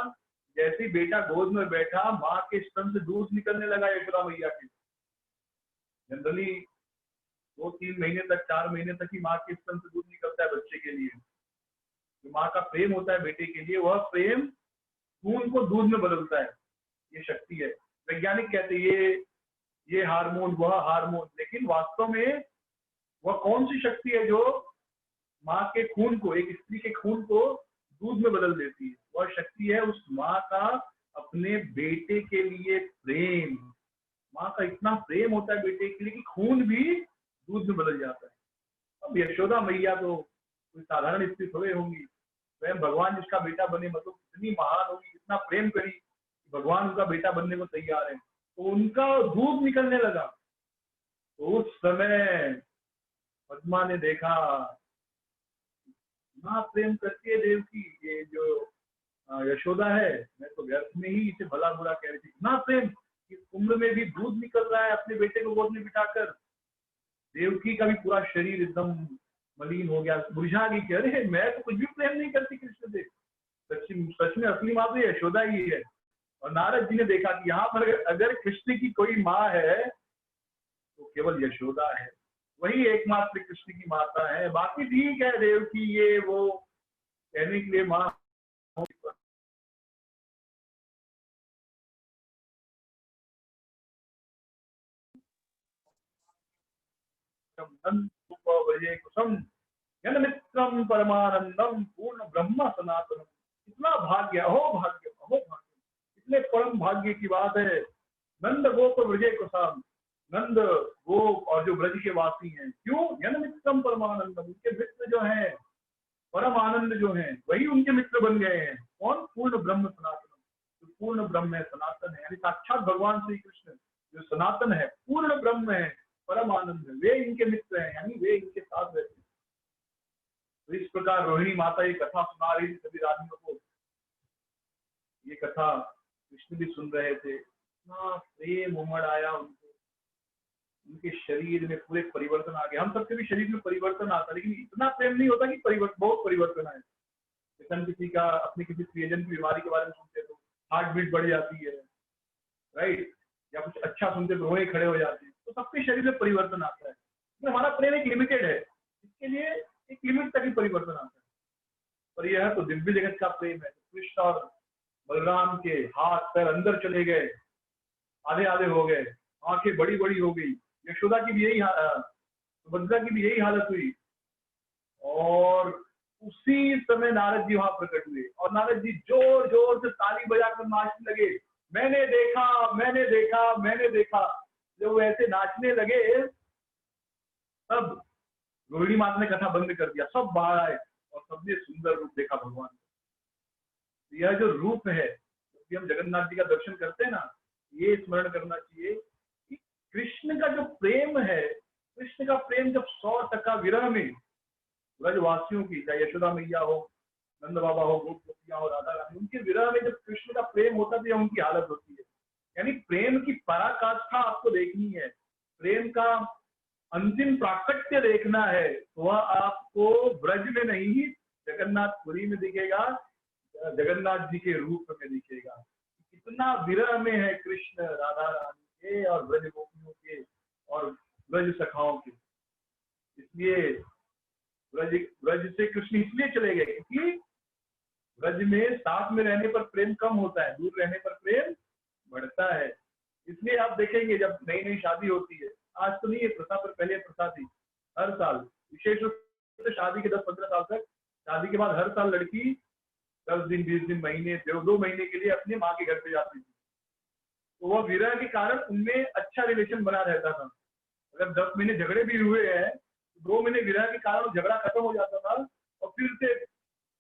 जैसे ही बेटा गोद में बैठा, माँ के स्तन से दूध निकलने लगा यशोदा मैया के। जनरली 2-3 महीने तक, 4 महीने तक ही माँ के स्तन से दूध निकलता है बच्चे के लिए। जो माँ का प्रेम होता है बेटे के लिए, वह प्रेम खून को दूध में बदलता है, ये शक्ति है। वैज्ञानिक कहते हैं ये हार्मोन, वह हार्मोन, लेकिन वास्तव में वह कौन सी शक्ति है जो माँ के खून को, एक स्त्री के खून को दूध में बदल देती है? वह शक्ति है उस माँ का अपने बेटे के लिए प्रेम। माँ का इतना प्रेम होता है बेटे के लिए कि खून भी दूध में बदल जाता है। अब यशोदा मैया तो कोई साधारण स्त्री थोड़े होंगी, स्वयं भगवान जिसका बेटा बने, मतलब कितनी महान होगी, कितना प्रेम करी, भगवान उनका बेटा बनने को तैयार है, तो उनका दूध निकलने लगा। तो उस समय पद्मा ने देखा, ना प्रेम करती है देवकी, ये जो यशोदा है, मैं तो व्यर्थ में ही इसे भला बुरा कह रही थी, ना प्रेम, इस उम्र में भी दूध निकल रहा है अपने बेटे को गोद में बिठाकर। देवकी का भी पूरा शरीर एकदम मलिन हो गया, बुझा गई कि अरे मैं तो कुछ भी प्रेम नहीं करती कृष्ण से, सच में असली माँ तो यशोदा ही है। और नारद जी ने देखा कि यहाँ पर अगर कृष्ण की कोई माँ है तो केवल यशोदा है, वही एकमात्र कृष्ण की माता है। बाकी ठीक है देवकी ये वो कहने के लिए माँ, कुसुम मित्रम परमानंदम पूर्ण ब्रह्म सनातनम। इतना भाग्य, अहो भाग्य, अहो भाग्य, इतने परम भाग्य की बात है। नंद गोप ब्रजे कुसाम, नंद गोप और जो ब्रज के वासी हैं, क्यों? यन मित्रम परमानंदम, उनके मित्र जो हैं, परम आनंद जो हैं, वही उनके मित्र बन गए हैं। कौन? पूर्ण ब्रह्म सनातनम, जो पूर्ण ब्रह्म है, सनातन है, यानी साक्षात भगवान श्री कृष्ण जो सनातन है, पूर्ण ब्रह्म है, परम आनंद है, वे इनके मित्र हैं, यानी वे इनके साथ रहते हैं। तो इस प्रकार रोहिणी माता ये कथा सुना रही थी सभी रानियों को। ये कथा कृष्ण भी सुन रहे थे, इतना प्रेम उमड़ आया उनको, उनके शरीर में पूरे परिवर्तन आ गया। हम सबके भी शरीर में परिवर्तन आता है, लेकिन इतना प्रेम नहीं होता कि बहुत परिवर्तन आए। जैसे हम किसी का, अपने किसी प्रियजन की बीमारी के बारे में सुनते तो हार्ट बीट बढ़ जाती है, राइट, या कुछ अच्छा सुनते तो रोए खड़े हो जाते हैं, तो सबके शरीर में परिवर्तन आता है। तो हमारा प्रेम एक लिमिटेड है, इसके लिए एक लिमिट तक ही परिवर्तन आता है। पर यह तो दिव्य जगत का प्रेम है। कृष्ण और बलराम के हाथ पैर अंदर चले गए, आधे आधे हो गए, आंखें बड़ी बड़ी हो गई। यशोदा की भी यही, सुभद्रा की भी यही हालत हुई। और उसी समय नारद जी वहां प्रकट हुए, और नारद जी जोर जोर से ताली बजाकर नाचने लगे, मैंने देखा, मैंने देखा, मैंने देखा। जब वो ऐसे नाचने लगे तब रोहिणी माता ने कथा बंद कर दिया, सब बाहर आए और सबने सुंदर रूप देखा भगवान। यह जो रूप है, जब हम जगन्नाथ जी का दर्शन करते हैं ना, ये स्मरण करना चाहिए कि कृष्ण का जो प्रेम है, कृष्ण का प्रेम जब 100% विरह में ब्रजवासियों की, चाहे यशोदा मैया हो, नंद बाबा हो, गोप गोपियां हो, राधा रानी, उनके विरह में जब कृष्ण का प्रेम होता है तो उनकी हालत होती है। यानी प्रेम की पराकाष्ठा आपको देखनी है, प्रेम का अंतिम प्राकट्य देखना है, वह आपको ब्रज में नहीं जगन्नाथपुरी में दिखेगा, जगन्नाथ जी के रूप में दिखेगा। कितना विरह में है कृष्ण राधा रानी के और ब्रज गोपियों के और ब्रज सखाओं के। इसलिए ब्रज से कृष्ण इसलिए चले गए क्योंकि ब्रज में साथ में रहने पर प्रेम कम होता है, दूर रहने पर प्रेम बढ़ता है। इसलिए आप देखेंगे जब नई नई शादी होती है, आज तो नहीं है प्रथा पर पहले प्रथा थी, हर साल विशेष रूप से शादी के 10-15 साल तक, शादी के बाद हर साल लड़की 10 दिन 20 दिन महीने 2 महीने के लिए अपने माँ के घर पे जाती थी। तो वह विरह के कारण उनमें अच्छा रिलेशन बना रहता था। अगर 10 महीने झगड़े भी हुए हैं, 2 महीने विरह के कारण झगड़ा खत्म हो जाता था और फिर से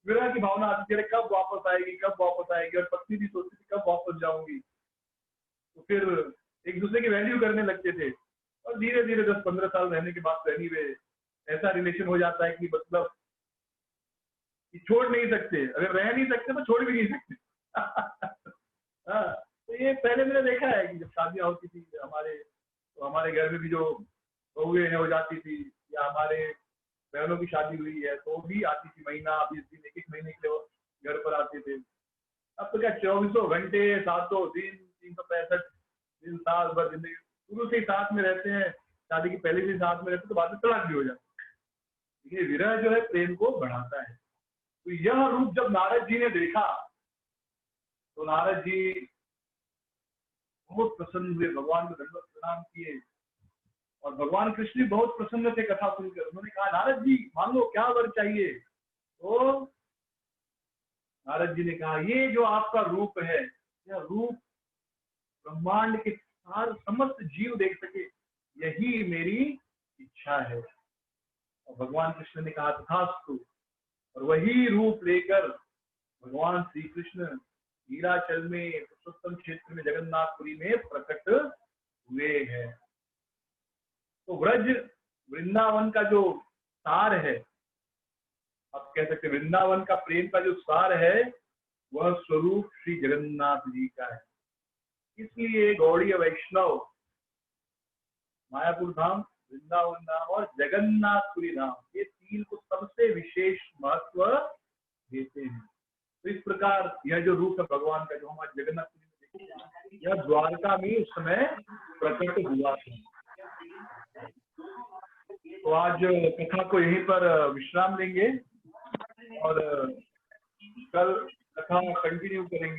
विरह की भावना आती थी, कब वापस आएगी कब वापस आएगी, और पत्नी भी सोचती थी कब वापस जाऊंगी। तो फिर एक दूसरे की वैल्यू करने लगते थे और धीरे धीरे 10-15 साल रहने के बाद वे ऐसा रिलेशन हो जाता है कि मतलब कि छोड़ नहीं सकते, अगर रह नहीं सकते तो छोड़ भी नहीं सकते। हाँ, तो ये पहले मैंने देखा है कि जब शादियां होती थी हमारे, तो हमारे घर में भी जो बहुएं हो जाती थी या हमारे बहनों की शादी हुई है तो भी आती थी, महीना 20 दिन 1-1 महीने के लिए घर पर आते थे। अब तो क्या 24 घंटे 7 दिन 365 दिन साल भर जिंदगी शुरू से ही साथ में रहते हैं, शादी के पहले भी साथ में रहते तो बाद में तलाक भी हो जाता है। ये विरह जो है प्रेम को बढ़ाता है। तो यह रूप जब नारद जी ने देखा तो नारद जी बहुत प्रसन्न हुए, भगवान को दंडवत प्रणाम किए और भगवान कृष्ण बहुत प्रसन्न थे कथा सुनकर। उन्होंने कहा नारद जी मांगो क्या वर चाहिए। तो नारद जी ने कहा ये जो आपका रूप है, यह रूप ब्रह्मांड के सारे समस्त जीव देख सके, यही मेरी इच्छा है। और भगवान कृष्ण ने कहा तथास्तु, और वही रूप लेकर भगवान श्री कृष्ण नीलाचल में पुरुषोत्तम क्षेत्र में जगन्नाथपुरी में प्रकट हुए हैं। तो ब्रज वृंदावन का जो सार है, आप कह सकते वृंदावन का प्रेम का जो सार है वह स्वरूप श्री जगन्नाथ जी का है। इसलिए गौड़ीय वैष्णव मायापुर धाम, वृंदावन धाम और जगन्नाथपुरी धाम, ये 3 को सबसे विशेष महत्व देते हैं। तो इस प्रकार यह जो रूप है भगवान का जो हमारे जगन्नाथपुरी में देखते हैं, यह द्वारका में उस समय प्रकट हुआ था। तो आज कथा को यहीं पर विश्राम लेंगे और कल कथा कंटिन्यू करेंगे।